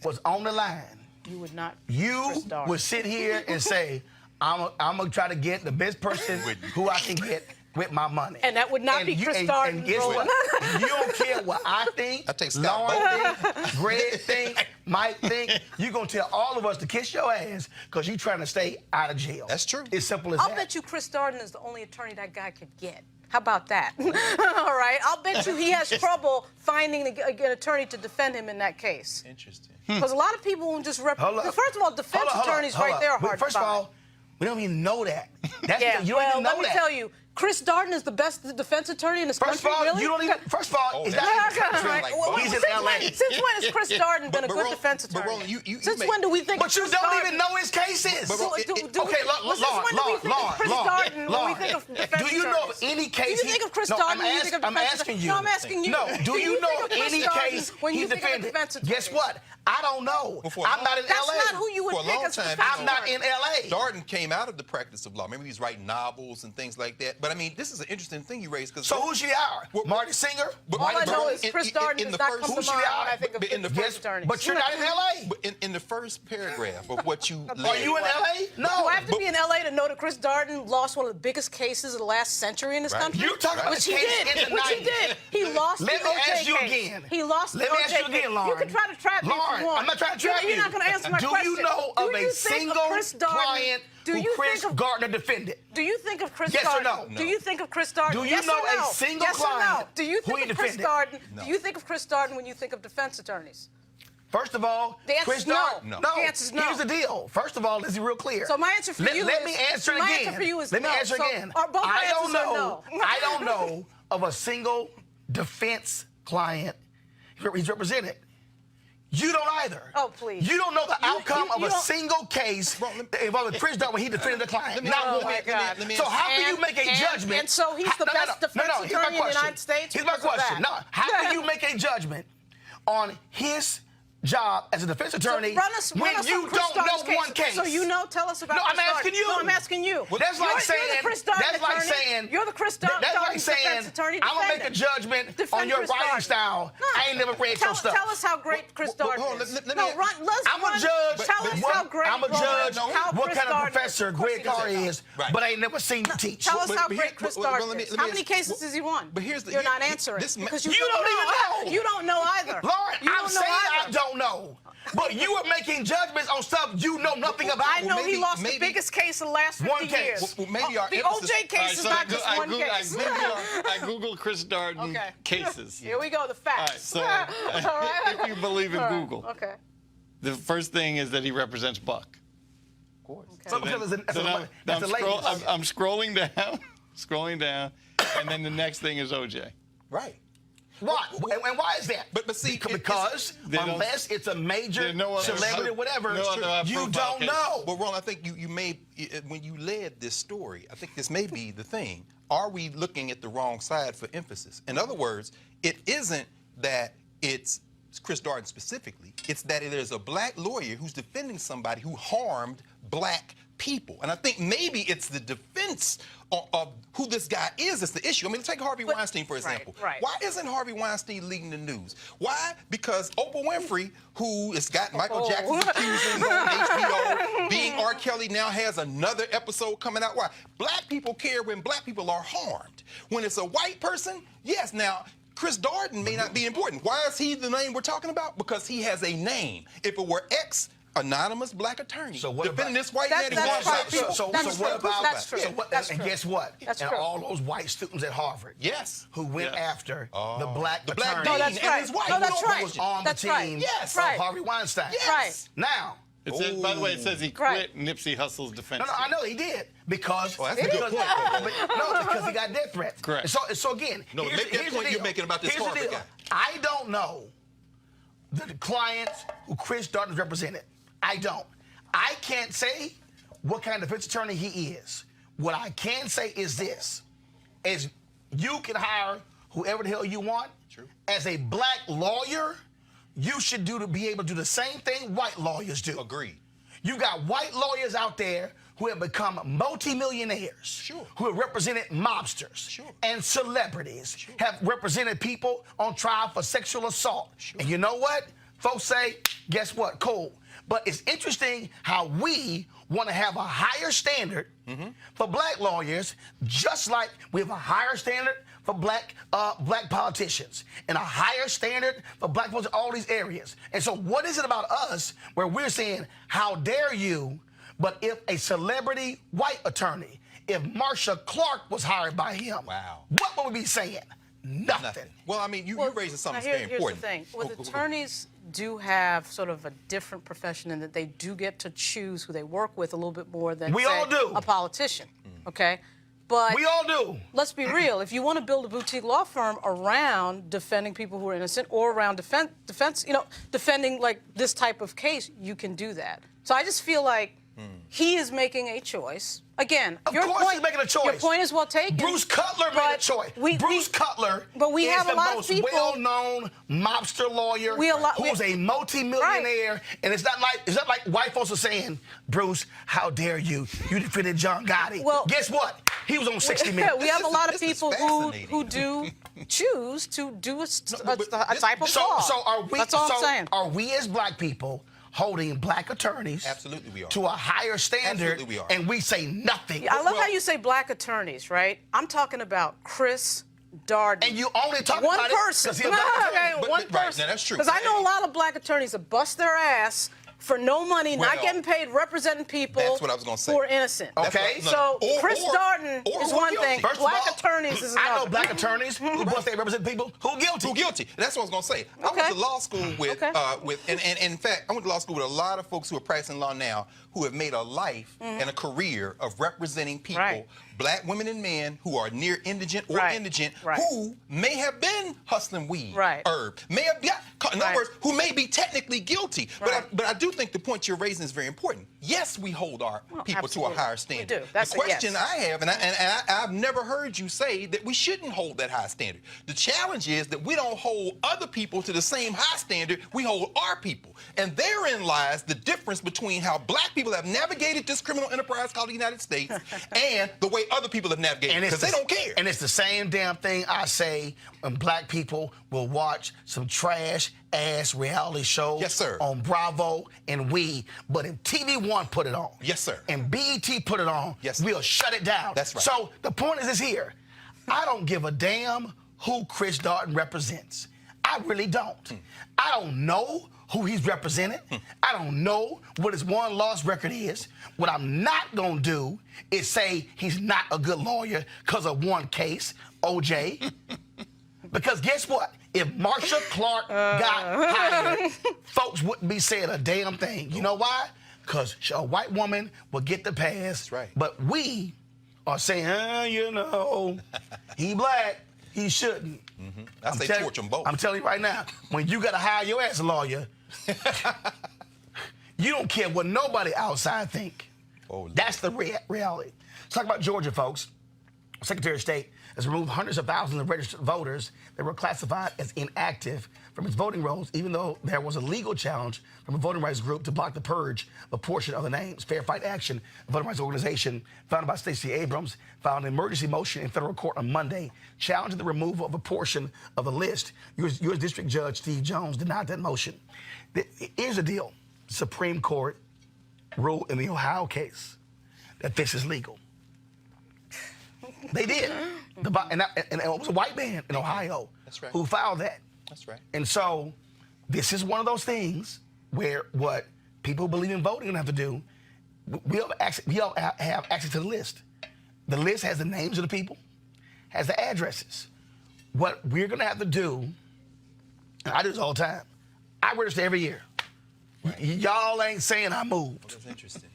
was on the line, You would not. you Chris Darden. would sit here and say, I'm gonna try to get the best person who I can get with my money. And that would not be Chris Darden, And guess what? Roland. You don't care what I think, I take Scott Lauren think, Greg think, Mike think. You're gonna tell all of us to kiss your ass because you're trying to stay out of jail. That's true. It's simple as I'll that. bet you Chris Darden is the only attorney that guy could get. How about that? All right. I'll bet you he has trouble finding an attorney to defend him in that case. Interesting. Because a lot of people won't just Hold up. First of all, defense Hold up, attorneys hold right up. there are hard First to of find. all, we don't even know that. That's Yeah, you don't well, even know let me that. tell you, Chris Darden is the best defense attorney in this First of country, all, really? you don't even. First of all, Oh, is that's that true. country? Like, well, He's in since L.A. Since when has Chris Darden been a good Roland- defense but attorney? Roland, you Since make- when do we think But of you Chris don't Darden? even know his cases. But- Okay, Okay, since when do we think of Chris Darden when we think of defense do you know of attorneys? any case? Do you think of Chris No, Darden when you think of I'm defense asking attorneys? you. No, I'm asking you. No, do you know think of of Chris any Darden case when he you think of defended? defense Guess attorneys? what? I don't know. Well, for a I'm long- not in That's L.A. not who you would For a pick long as time, defense I'm not attorney. in L.A. Darden came out of the practice of law. Remember, he's writing novels and things like that. But I mean, this is an interesting thing you raised because So who's she are? Well, Marty Singer? but- All I Marty know Burke? is Chris Darden in does the not first- come to Who's she mind are? when I think of But in the defense first- attorneys. But you're not in L.A. But in the first paragraph of what you Are laid, you in L.A.? Do No. I have to be in LA to know that Chris Darden lost one of the biggest cases of the last century in this Right. country? You talking about Which the he case did. in the Which he 90s. did. He lost Let the me OJ ask you case. again. He lost Let the me OJ ask you again, case. Lauren. You can try to trap me if Lauren, you want. I'm not trying to trap you. You're not going to answer my Do question. you know Do of you a think single Chris Darden, client do who you Chris think of, Gardner defended? Do you think of Chris Yes or Darden? no? Do you think of Chris Darden? Do you yes know or no? a single yes or no? client Do you who think he of Chris defended? Darden? No. Do you think of Chris Darden when you think of defense attorneys? First of all, The answer's Chris no. Darden. No. The answer's no. Here's the deal. First of all, let's be real clear. So my answer for you let is- me answer my again. answer for you is let me no. answer So again. are both I don't answers are know. no? I don't know of a single defense client he's represented. You don't either. Oh, please. You don't know the outcome you of a don't- single case involving Chris Darden when he defended the client. Not Oh, one. my God. So how can you make a judgment? And so he's the best defense here's attorney my in the question. United States. Here's my because of question. that. No, how can you make a judgment on his job as a defense attorney run us when some you Chris don't know Darden's one case? So you know, tell us about. No, I'm Chris asking Darden. you. No, I'm asking you. That's like saying. You're the Chris Darden That's like attorney. saying. You're the Chris Darden That's like saying. defense attorney. I'm gonna make a Defend it. judgment Defend on your Chris writing Darden. style. No. I ain't never read your stuff. Tell us how great Chris Well, Darden hold on, is. let me- No, let's I'm a run. judge. Tell us how great. I'm a judge. How what Chris kind of Darden professor Of course Greg he does. Carr is, Right. but I ain't never seen you teach. Tell us But how here- great Chris well, Darden let me- is. let How me many ask- cases has he won? But here's the- You're not here- answering this- because You don't even know. You don't know either. Lauren, You I'm don't know saying I either. don't know. But you are making judgments on stuff you know nothing about. I know he maybe- lost the maybe- biggest case in the last 50 One case. years. Well, maybe our the emphasis- OJ case is not just one case. I Googled Chris Darden Okay. cases. Here we go, the All right, facts. so All right. if you believe in All right, Google, Okay. the first thing is that he represents Buck. Of course. So because that's So a now- that's now a lady. I'm scrolling down, scrolling down, and then the next thing is OJ. Right. Why? And why is that? But see, because They don't- unless it's a major There's no other- celebrity or whatever, no other you profile don't case. know. Well, Roland, I think you may, when you led this story, I think this may be the thing. Are we looking at the wrong side for emphasis? In other words, it isn't that it's Chris Darden specifically. It's that there's a black lawyer who's defending somebody who harmed black people. And I think maybe it's the defense of who this guy is that's the issue. I mean, take Harvey Weinstein, for example. right. Why isn't Harvey Weinstein leading the news? Why? Because Oprah Winfrey, who has got Michael Jackson's accusing on HBO, being R. Kelly, now has another episode coming out. Why? Black people care when black people are harmed. When it's a white person, yes. Now, Chris Darden may not be important. Why is he the name we're talking about? Because he has a name. If it were anonymous black attorney So what defending about- this white That's- man who that's wants right. black people. So That's what true. about That's true. So what, That's and true. guess what? That's and true. all those white students at Harvard, Yes. who went Yeah. after the black The black attorney, dean No, that's and right. his wife. No, that's who right. was on That's the right. team Yes. of Right. Harvey Weinstein. Yes. Right. Now, It says, by the way, it says he Right. quit Nipsey Hussle's defense. no, I team. know he did because Oh, that's a good because, point. because he got death threats. Correct. So again, No, here's, make that here's point the you're deal. making about this Here's the Harvard deal. guy. I don't know the clients who Chris Darden represented. I don't. I can't say what kind of defense attorney he is. What I can say is this: is you can hire whoever the hell you want. True. As a black lawyer, you should be able to do the same thing white lawyers do. Agreed. You got white lawyers out there who have become multimillionaires, Sure. who have represented mobsters Sure. and celebrities, Sure. have represented people on trial for sexual assault. Sure. And you know what? Folks say, guess what? Cool. But it's interesting how we want to have a higher standard for black lawyers, just like we have a higher standard for black politicians and a higher standard for black folks in all these areas. And so what is it about us where we're saying, how dare you? But if a celebrity white attorney, if Marsha Clark was hired by him, Wow. what would we be saying? Nothing. Well, I mean, you're raising something now very here's important. the thing. With Go, go, go. attorneys do have sort of a different profession in that they do get to choose who they work with a little bit more than, We say, all do. a politician, okay? But We all do. let's be real. If you want to build a boutique law firm around defending people who are innocent or around defense, defending like this type of case, you can do that. So I just feel like he is making a choice. Again, Of your course point, he's making a choice. Your point is well taken. Bruce Cutler made a but choice. we- Bruce Cutler but we is have a the lot of most people- well-known mobster lawyer who's a multimillionaire. And it's not like white folks are saying, Bruce, how dare you? You defended John Gotti. Well- guess what? He was on 60 Minutes. We have a lot of This is people who fascinating. do choose to do a but type of law. So are we? That's all I'm saying. Are we as black people holding black attorneys? Absolutely we are. To a higher standard. Absolutely we are. And we say nothing. I love Well- how you say black attorneys, right? I'm talking about Chris Darden. And you only talk one about it person. 'cause he's a black attorney. Okay, But- one right, person. now that's true. Because I know a lot of black attorneys that bust their ass for no money, not Well, getting paid, representing people that's what I was gonna say. who are innocent. Okay. So Chris Darden or is who one guilty. thing. First of Black all, attorneys is another. I know black attorneys who bust they represent people who guilty. Who guilty? That's what I was gonna say. I went to law school with, and in fact, I went to law school with a lot of folks who are practicing law now who have made a life and a career of representing people, Right. black women and men who are near indigent or Right. indigent, Right. who may have been hustling weed, Right. herb, may have been, in other Right. words, who may be technically guilty. Right. But I do think the point you're raising is very important. Yes, we hold our people absolutely. to a higher We standard. do. That's the a yes. question I have, and I've never heard you say that we shouldn't hold that high standard. The challenge is that we don't hold other people to the same high standard. We hold our people, and therein lies the difference between how black people have navigated this criminal enterprise called the United States and the way other people have navigated, because they don't care. And it's the same damn thing I say when black people will watch some trash-ass reality shows Yes, sir. on Bravo and but if TV1 put it on, Yes, sir. and BET put it on, Yes, we'll shut it down. That's right. So the point is this here. I don't give a damn who Chris Darden represents. I really don't. I don't know who he's represented. I don't know what his one-loss record is. What I'm not going to do is say he's not a good lawyer because of one case, OJ. Because guess what? If Marsha Clark got hired, folks wouldn't be saying a damn thing. You know why? Because a white woman would get the pass. That's right. But we are saying, he black, he shouldn't. I say torch them both. I'm telling you right now, when you got to hire your ass a lawyer, you don't care what nobody outside think. Oh, That's the reality. Let's talk about Georgia, folks. Secretary of State has removed hundreds of thousands of registered voters that were classified as inactive from its voting rolls, even though there was a legal challenge from a voting rights group to block the purge of a portion of the names. Fair Fight Action, a voting rights organization founded by Stacey Abrams, filed an emergency motion in federal court on Monday, challenging the removal of a portion of the list. U.S. District Judge Steve Jones denied that motion. Here's the deal. Supreme Court ruled in the Ohio case that this is legal. They did. And it was a white man in Ohio That's right. who filed that. That's right. And so this is one of those things where what people who believe in voting are going to have to do, we all have access to the list. The list has the names of the people, has the addresses. What we're going to have to do, and I do this all the time, I register every year. Y'all ain't saying I moved. That's interesting.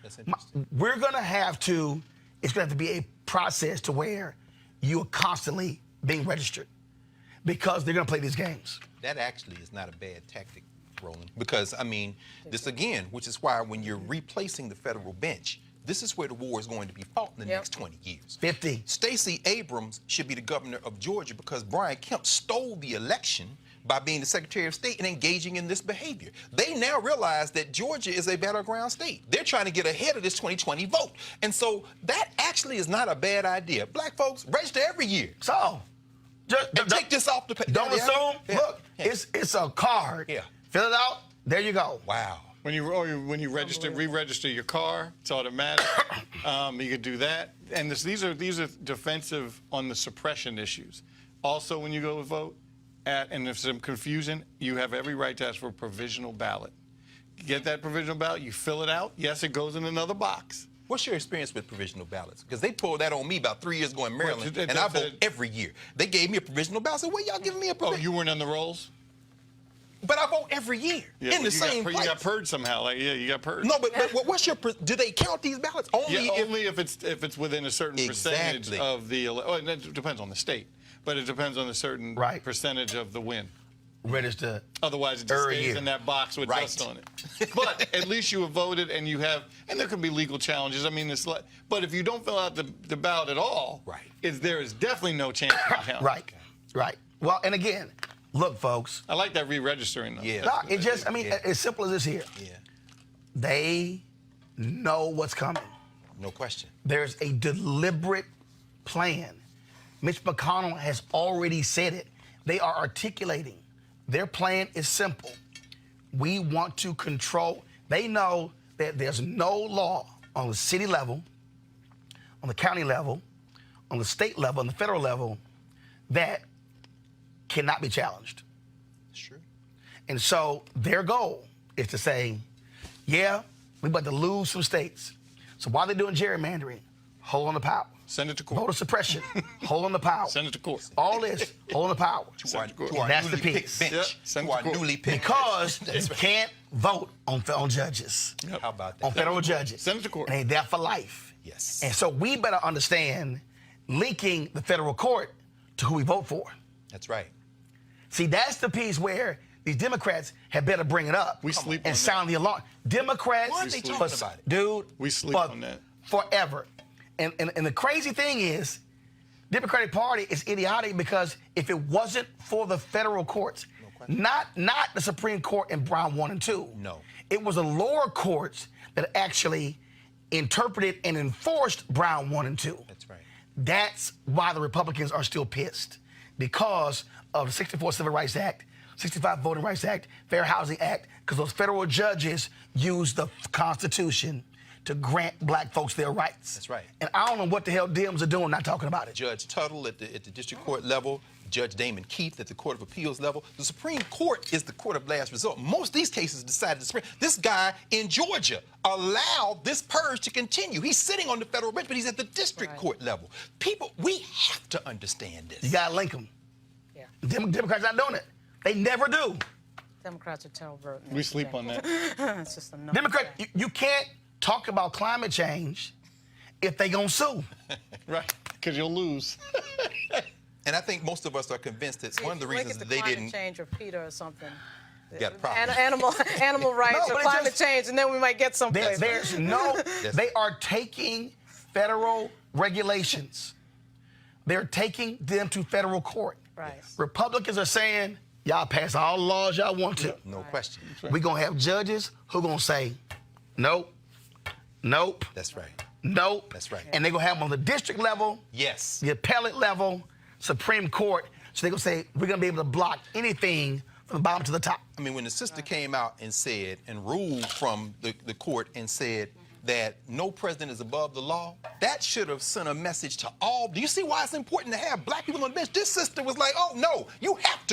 That's interesting. We're going to have to, it's going to have to be a process to where you are constantly being registered because they're going to play these games. That actually is not a bad tactic, Roland, because, I mean, this again, which is why when you're replacing the federal bench, this is where the war is going to be fought in the next 20 years. 50. Stacey Abrams should be the governor of Georgia because Brian Kemp stole the election by being the Secretary of State and engaging in this behavior. They now realize that Georgia is a battleground state. They're trying to get ahead of this 2020 vote. And so that actually is not a bad idea. Black folks, register every year. So, And take this off the page. don't assume. Yeah. Look, Yeah. it's a card. Yeah. Fill it out. There you go. Wow. When you register, re-register your car, it's automatic. You could do that. And these are defensive on the suppression issues. Also, when you go to vote, and if there's some confusion, you have every right to ask for a provisional ballot. You get that provisional ballot, you fill it out. Yes, it goes in another box. What's your experience with provisional ballots? Because they pulled that on me about 3 years ago in Maryland, and I vote every year. They gave me a provisional ballot. I said, well, y'all giving me a Oh, provisional? you weren't on the rolls? But I vote every year in the same place. You got purged somehow. Like, yeah, you got purged. No, but what's your? Do they count these ballots only? Only if it's within a certain percentage Exactly. of the. And it depends on the state, but it depends on a certain percentage of the win. Register. Otherwise, it just every stays year. in that box with Right. dust on it. But at least you have voted, and you have, and there can be legal challenges. I mean, but if you don't fill out the ballot at all, there is definitely no chance of count. Right. Well, and again, look, folks. I like that re-registering though. Yeah. No, it just, I mean, as simple as this here. Yeah. They know what's coming. No question. There's a deliberate plan. Mitch McConnell has already said it. They are articulating. Their plan is simple. We want to control. They know that there's no law on the city level, on the county level, on the state level, on the federal level that cannot be challenged. It's true. And so their goal is to say, Yeah, we about to lose some states. So while they're doing gerrymandering, hold on to power. Send it to court. Voter suppression, hold on to power. Send it to court. All this, hold on to power. To our That's the newly piece. picked bench. Yep, send To it our to court. newly picked Because bench. you can't vote on judges, How about that? on federal judges. Send it to court. And they there for life. Yes. And so we better understand linking the federal court to who we vote for. That's right. See, that's the piece where these Democrats had better bring it up. We sleep on and that. sound the alarm. Democrats, Why are they talking about it? Dude, We sleep for on that. forever. And the crazy thing is, Democratic Party is idiotic because if it wasn't for the federal courts, not the Supreme Court in Brown 1 and 2. No. It was the lower courts that actually interpreted and enforced Brown 1 and 2. That's right. That's why the Republicans are still pissed, because of the 64 Civil Rights Act, 65 Voting Rights Act, Fair Housing Act, because those federal judges used the Constitution to grant black folks their rights. That's right. And I don't know what the hell Dems are doing not talking about it. Judge Tuttle at the district court level, Judge Damon Keith at the Court of Appeals level. The Supreme Court is the court of last resort. Most of these cases decided the Supreme. This guy in Georgia allowed this purge to continue. He's sitting on the federal bench, but he's at the district court level. People, we have to understand this. You gotta link them. Yeah. Democrats not doing it. They never do. Democrats are terrible. We sleep on that. It's just a number. Democrats, you can't talk about climate change if they gonna sue. Right. Because you'll lose. And I think most of us are convinced that one of the reasons that they didn't change or PETA or something. got a problem. Animal rights No, or but it climate just- change, and then we might get someplace. There's no, they are taking federal regulations. They're taking them to federal court. Right. Republicans are saying, y'all pass all the laws y'all want to. No question. We're gonna have judges who gonna say, nope, nope, That's right. nope. That's right. And they're gonna have them on the district level, Yes. the appellate level, Supreme Court. So they're gonna say, we're gonna be able to block anything from the bottom to the top. I mean, when the sister came out and said and ruled from the court and said that no president is above the law, that should have sent a message to all. Do you see why it's important to have black people on the bench? This sister was like, oh, no, you have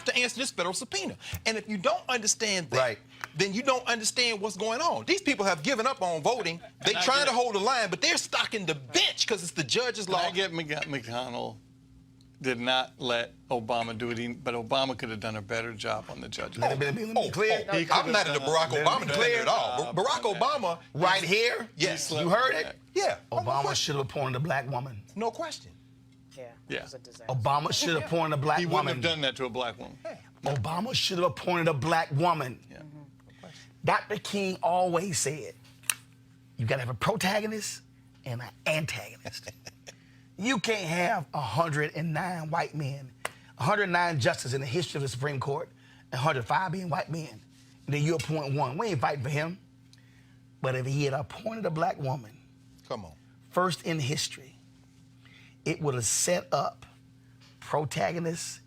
to answer this federal subpoena. And if you don't understand that, Right. then you don't understand what's going on. These people have given up on voting. They're trying to hold the line, but they're stocking the bench because it's the judge's law. I get McConnell did not let Obama do it, but Obama could have done a better job on the judges. Let me be clear. He could I'm not have into done Barack a Obama better defender at all. job. Barack Obama, Right here, yes, you heard it? yeah, Obama should have appointed a black woman. no question. Yeah. Yeah. It was a disaster. Obama should have appointed a black He wouldn't woman. have done that to a black woman. Obama should have appointed a black woman. Yeah. Dr. King always said, you gotta have a protagonist and an antagonist. You can't have 109 white men, 109 justices in the history of the Supreme Court, and 105 being white men. And then you appoint one. We ain't fighting for him. But if he had appointed a black woman, Come on. first in history, it would have set up protagonists,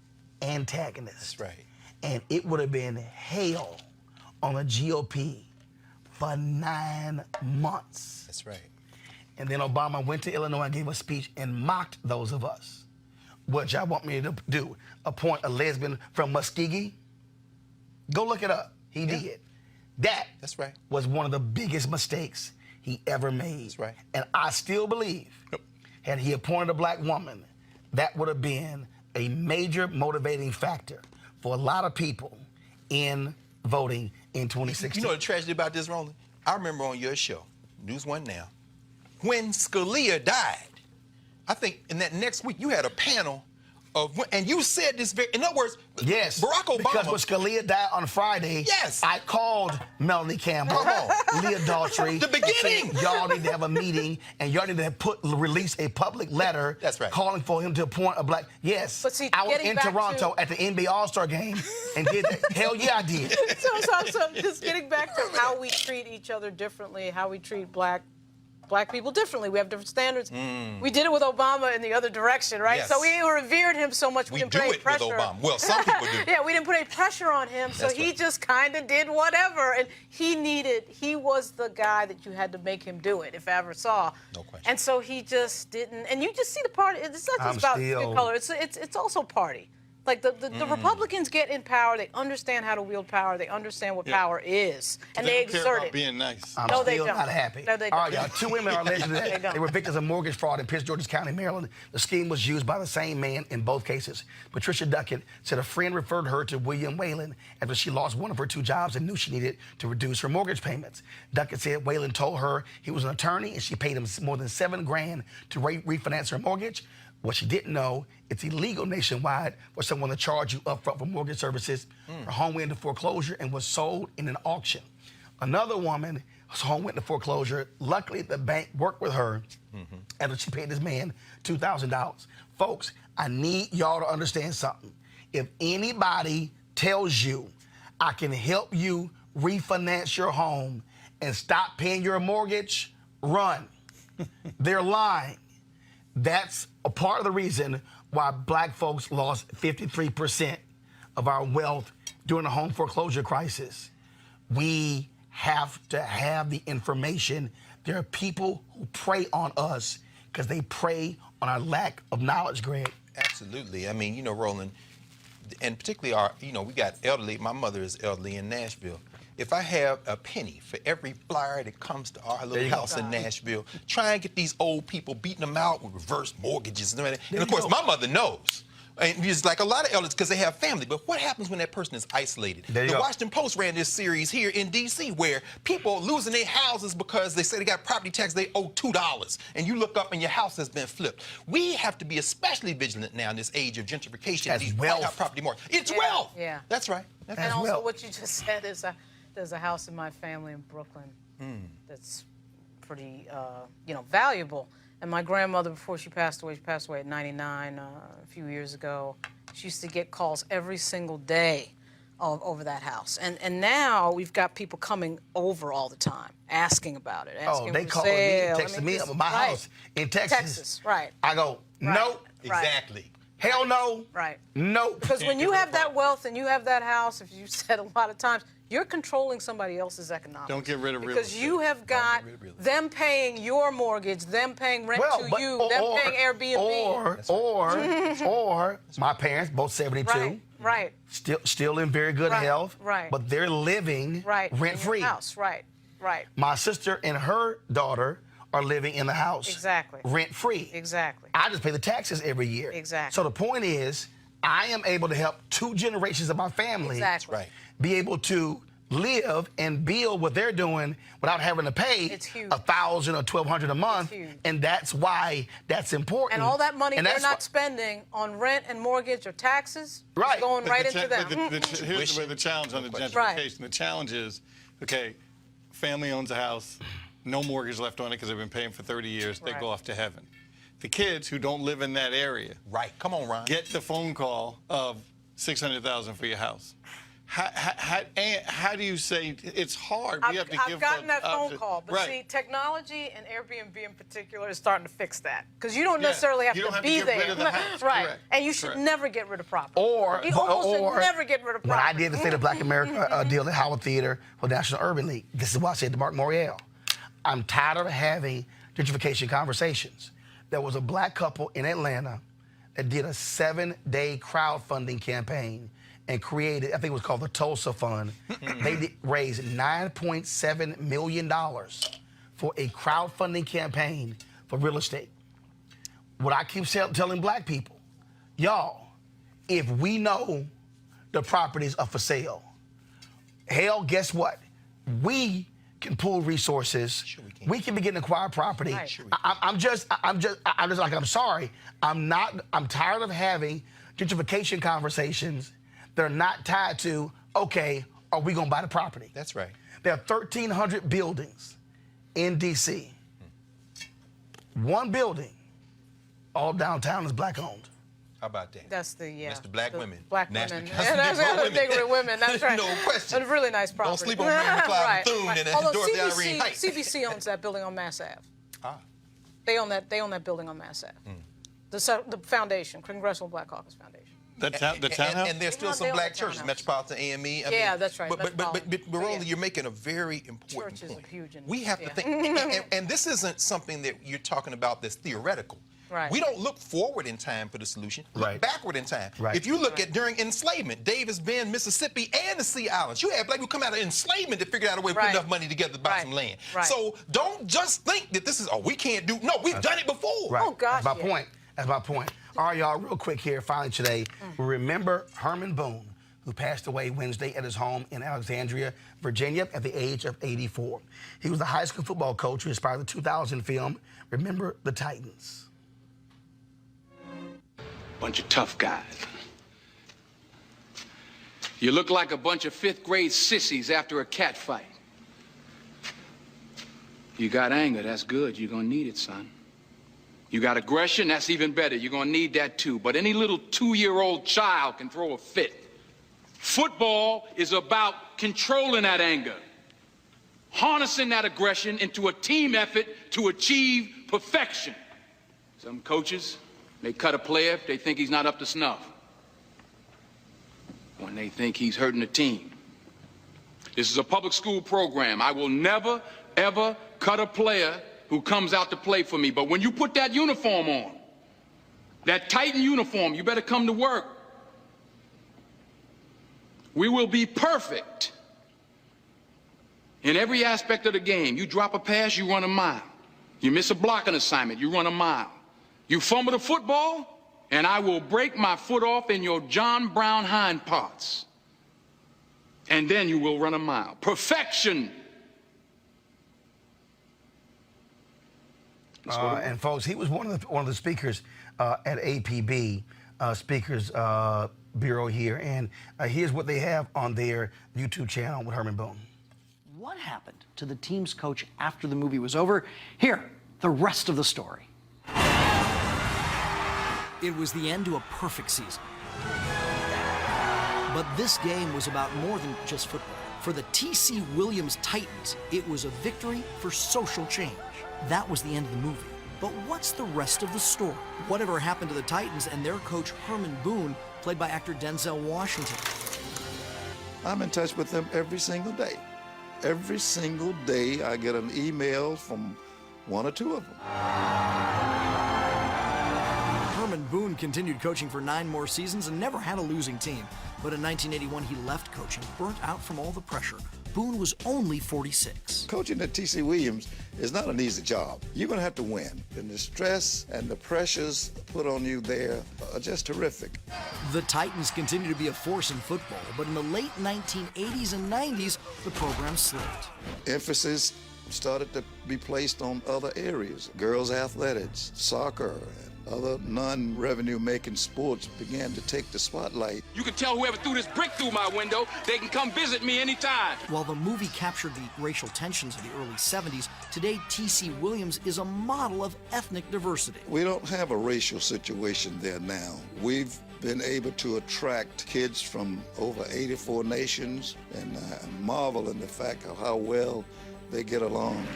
antagonists. That's right. And it would have been hell on the GOP for 9 months. That's right. And then Obama went to Illinois and gave a speech and mocked those of us. What y'all want me to do? Appoint a lesbian from Muskogee? Go look it up. He did. That's right. Was one of the biggest mistakes he ever made. That's right. And I still believe, had he appointed a black woman, that would have been a major motivating factor for a lot of people in voting in 2016. You know the tragedy about this, Roland? I remember on your show, News One Now, when Scalia died, I think in that next week you had a panel of, and you said this very, in other words, Yes. Barack Obama. Because when Scalia died on Friday, Yes. I called Melanie Campbell, Come on. Leah Daughtry. The beginning. and said, y'all need to have a meeting and y'all need to release a public letter That's right. calling for him to appoint a black. Yes. But see, I was getting in back Toronto to- at the NBA All-Star game and did that. Hell yeah, I did. So just getting back to how we treat each other differently, how we treat black people differently. We have different standards. We did it with Obama in the other direction, right? Yes. So we revered him so much. We didn't do put any it with pressure. Obama. Well, some people do. Yeah, we didn't put any pressure on him, so That's he right. just kind of did whatever. And he was the guy that you had to make him do it, if I ever saw. No question. And so he just didn't. And you just see the party. It's not I'm just about still- skin color. It's also party. Like the Republicans get in power, they understand how to wield power, they understand what power is, and they don't care exert about it. being nice. I'm No, they still don't. not happy. No, they All right, don't. y'all. 2 women are alleged that don't. they were victims of mortgage fraud in Prince George's County, Maryland. The scheme was used by the same man in both cases. Patricia Duckett said a friend referred her to William Whalen after she lost one of her 2 jobs and knew she needed to reduce her mortgage payments. Duckett said Whalen told her he was an attorney and she paid him more than $7 grand to refinance her mortgage. What she didn't know, it's illegal nationwide for someone to charge you upfront for mortgage services. Her home went into foreclosure and was sold in an auction. Another woman, whose home went into foreclosure. Luckily, the bank worked with her after she paid this man $2,000. Folks, I need y'all to understand something. If anybody tells you I can help you refinance your home and stop paying your mortgage, run. They're lying. That's a part of the reason why black folks lost 53% of our wealth during the home foreclosure crisis. We have to have the information. There are people who prey on us because they prey on our lack of knowledge, Greg. Absolutely. I mean, you know, Roland, and particularly our, you know, we got elderly. My mother is elderly in Nashville. If I have a penny for every flyer that comes to our little house in Nashville, try and get these old people, beating them out with reverse mortgages and everything. And of course, my mother knows. And it's like a lot of elders because they have family. But what happens when that person is isolated? The Washington Post ran this series here in D.C. where people are losing their houses because they say they got property tax, they owe $2. And you look up and your house has been flipped. We have to be especially vigilant now in this age of gentrification. That's wealth. Property market. It's wealth. Yeah. That's right. And also what you just said is there's a house in my family in Brooklyn that's pretty, valuable. And my grandmother, before she passed away at 99 a few years ago, she used to get calls every single day over that house. And now we've got people coming over all the time, asking about it. Asking they for calling me, sale. texting me about my house in Texas. Texas, right. I go, nope. Exactly. Hell no. Right. Nope. Because when you have that wealth and you have that house, if you said a lot of times, you're controlling somebody else's economics. Don't get rid of real Because estate. you have got them paying your mortgage, them paying rent to you, them paying Airbnb. Or my parents, both 72. Right. Still in very good health. Right. But they're living rent-free. In your house. Right. My sister and her daughter are living in the house. Exactly. Rent-free. Exactly. I just pay the taxes every year. Exactly. So the point is, I am able to help 2 generations of my family be able to live and build what they're doing without having to pay $1,000 or $1,200 a month. And that's why that's important. And all that money they're not spending on rent and mortgage or taxes is going right into them. Here's the challenge on the gentrification. The challenge is, okay, family owns a house, no mortgage left on it because they've been paying for 30 years. They go off to heaven. The kids who don't live in that area, come on, Ron, get the phone call of $600,000 for your house. How do you say it's hard? I've gotten that phone call, but see, technology and Airbnb in particular is starting to fix that because you don't necessarily have to be there, rid of the house. right? And you should never get rid of property. You almost should never get rid of property. When I did the State of Black America deal at Howard Theater for National Urban League, this is what I said to Mark Morial. I'm tired of having gentrification conversations. There was a black couple in Atlanta that did a 7-day crowdfunding campaign and created, I think it was called the Tulsa Fund. They raised $9.7 million for a crowdfunding campaign for real estate. What I keep telling black people, y'all, if we know the properties are for sale, hell, guess what? We can pool resources. We can begin to acquire property. I'm sorry. I'm tired of having gentrification conversations that are not tied to, okay, are we going to buy the property? That's right. There are 1,300 buildings in D.C. One building, all downtown, is black-owned. How about that? That's the Black women. Black National women. Defense That's Authorization women. That's right. No question. A really nice property. Don't sleep on Mary McLeod Bethune and Although Dorothy Irene Heights. CBC owns that building on Mass Ave. They own that building on Mass Ave. The foundation, Congressional Black Caucus Foundation. The townhouse? And there's still some black churches, Metropolitan AME. That's right. But Roland, you're making a very important point. Huge. We have to think, and this isn't something that you're talking about that's theoretical. Right. We don't look forward in time for the solution. Look Right. backward in time. Right. If you look at during enslavement, Davis Bend, Mississippi, and the Sea Islands, you had black people come out of enslavement to figure out a way to put Right. enough money together to buy Right. some land. Right. So don't just think that this is, oh, we can't do. No, we've done it before. Right. Oh, gosh, That's my yeah. point. That's my point. All right, y'all, real quick here, finally today, remember Herman Boone, who passed away Wednesday at his home in Alexandria, Virginia, at the age of 84. He was the high school football coach who inspired the 2000 film, Remember the Titans. Bunch of tough guys. You look like a bunch of fifth-grade sissies after a cat fight. You got anger, that's good. You're gonna need it, son. You got aggression, that's even better. You're gonna need that too. But any little 2-year-old child can throw a fit. Football is about controlling that anger, harnessing that aggression into a team effort to achieve perfection. Some coaches, they cut a player if they think he's not up to snuff, when they think he's hurting the team. This is a public school program. I will never, ever cut a player who comes out to play for me. But when you put that uniform on, that Titan uniform, you better come to work. We will be perfect in every aspect of the game. You drop a pass, you run a mile. You miss a blocking assignment, you run a mile. You fumble the football, and I will break my foot off in your John Brown hind parts. And then you will run a mile. Perfection. And folks, he was one of the speakers at APB, Speakers Bureau here, and here's what they have on their YouTube channel with Herman Boone. What happened to the team's coach after the movie was over? Here, the rest of the story. It was the end to a perfect season. But this game was about more than just football. For the T.C. Williams Titans, it was a victory for social change. That was the end of the movie. But what's the rest of the story? Whatever happened to the Titans and their coach Herman Boone, played by actor Denzel Washington? I'm in touch with them every single day. Every single day I get an email from one or two of them. Herman Boone continued coaching for 9 more seasons and never had a losing team. But in 1981, he left coaching, burnt out from all the pressure. Boone was only 46. Coaching at T.C. Williams is not an easy job. You're going to have to win. And the stress and the pressures put on you there are just terrific. The Titans continue to be a force in football, but in the late 1980s and 90s, the program slipped. Emphasis started to be placed on other areas. Girls athletics, soccer, and other non-revenue making sports began to take the spotlight. You can tell whoever threw this brick through my window, they can come visit me anytime. While the movie captured the racial tensions of the early 70s, today T.C. Williams is a model of ethnic diversity. We don't have a racial situation there now. We've been able to attract kids from over 84 nations, and I marvel in the fact of how well they get along.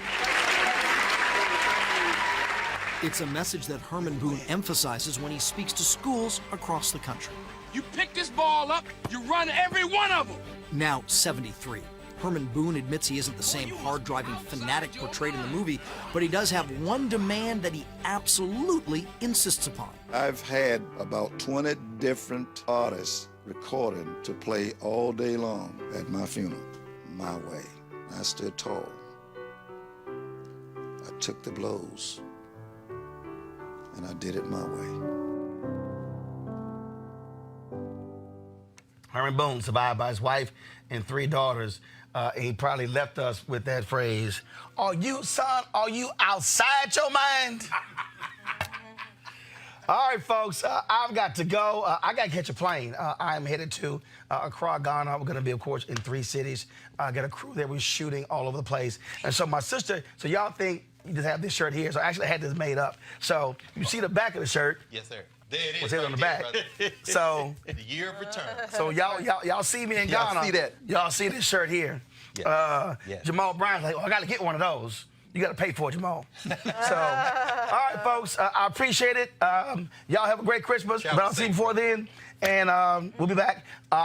It's a message that Herman Boone emphasizes when he speaks to schools across the country. You pick this ball up, you run every one of them. Now 73. Herman Boone admits he isn't the same hard-driving fanatic portrayed in the movie, but he does have one demand that he absolutely insists upon. I've had about 20 different artists recording to play all day long at my funeral, my way. I stood tall. I took the blows, and I did it my way. Herman Boone survived by his wife and 3 daughters. He probably left us with that phrase, "Are you, son, are you outside your mind?" All right, folks, I've got to go. I got to catch a plane. I'm headed to Accra, Ghana. We're going to be, of course, in 3 cities. I got a crew there. We're shooting all over the place. And so my sister, so y'all think you just have this shirt here. So I actually had this made up. So you see the back of the shirt. Yes, sir. There it is. What's it on the back? Brother. So The year of return. so y'all see me in Y'all Ghana. see that? Y'all see this shirt here. Yes. Yes. Jamal Brown's like, I got to get one of those. You got to pay for it, Jamal. So, all right, folks, I appreciate it. Y'all have a great Christmas, but I'll see you before then. And we'll be back.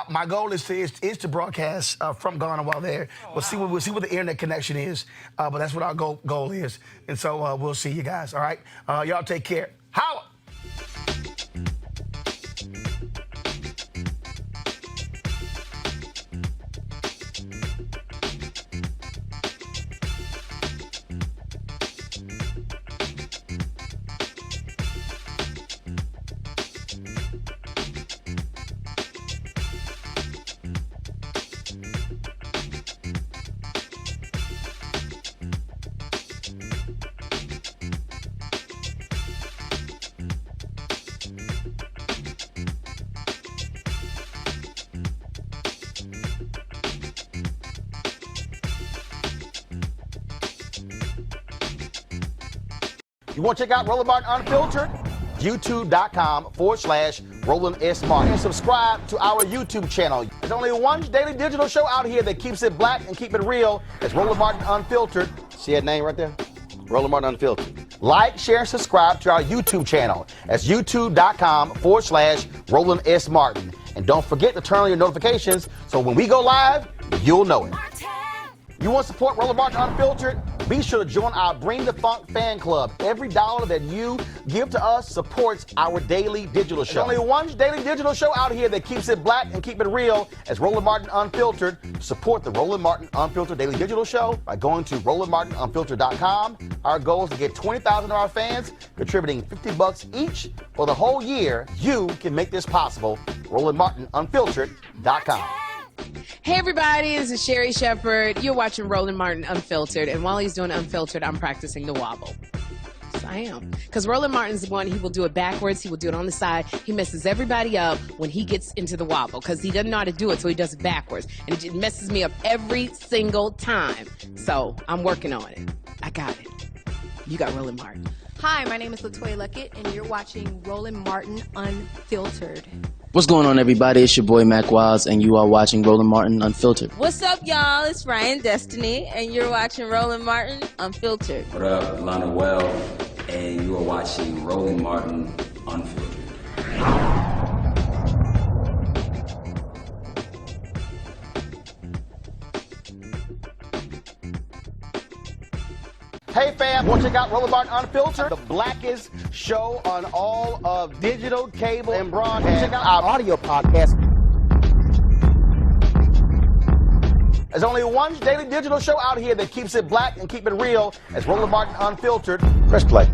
My goal is to broadcast from Ghana while there. We'll see what the internet connection is, but that's what our goal is. And so we'll see you guys. All right, y'all take care. How? You want to check out Roland Martin Unfiltered? YouTube.com/Roland S. Martin. And subscribe to our YouTube channel. There's only one daily digital show out here that keeps it black and keep it real. It's Roland Martin Unfiltered. See that name right there? Roland Martin Unfiltered. Like, share, and subscribe to our YouTube channel. That's YouTube.com/Roland S. Martin. And don't forget to turn on your notifications so when we go live, you'll know it. You want to support Roland Martin Unfiltered? Be sure to join our Bring the Funk fan club. Every dollar that you give to us supports our daily digital show. There's only one daily digital show out here that keeps it black and keep it real. It's Roland Martin Unfiltered. Support the Roland Martin Unfiltered daily digital show by going to RolandMartinUnfiltered.com. Our goal is to get 20,000 of our fans contributing $50 each for the whole year. You can make this possible. RolandMartinUnfiltered.com. Hey everybody, this is Sherry Shepherd. You're watching Roland Martin Unfiltered, and while he's doing Unfiltered, I'm practicing the wobble. Yes, I am. Because Roland Martin's the one, he will do it backwards, he will do it on the side. He messes everybody up when he gets into the wobble, because he doesn't know how to do it, so he does it backwards. And it just messes me up every single time. So I'm working on it. I got it. You got Roland Martin. Hi, my name is LaToya Luckett, and you're watching Roland Martin Unfiltered. What's going on, everybody? It's your boy Mac Wiles, and you are watching Roland Martin Unfiltered. What's up, y'all? It's Ryan Destiny, and you're watching Roland Martin Unfiltered. What up, Lana Well, and you are watching Roland Martin Unfiltered. Hey fam, want to check out Roland Martin Unfiltered? The blackest show on all of digital, cable, and broadcast. Check out our audio podcast. There's only one daily digital show out here that keeps it black and keep it real. It's Roland Martin Unfiltered. Press play.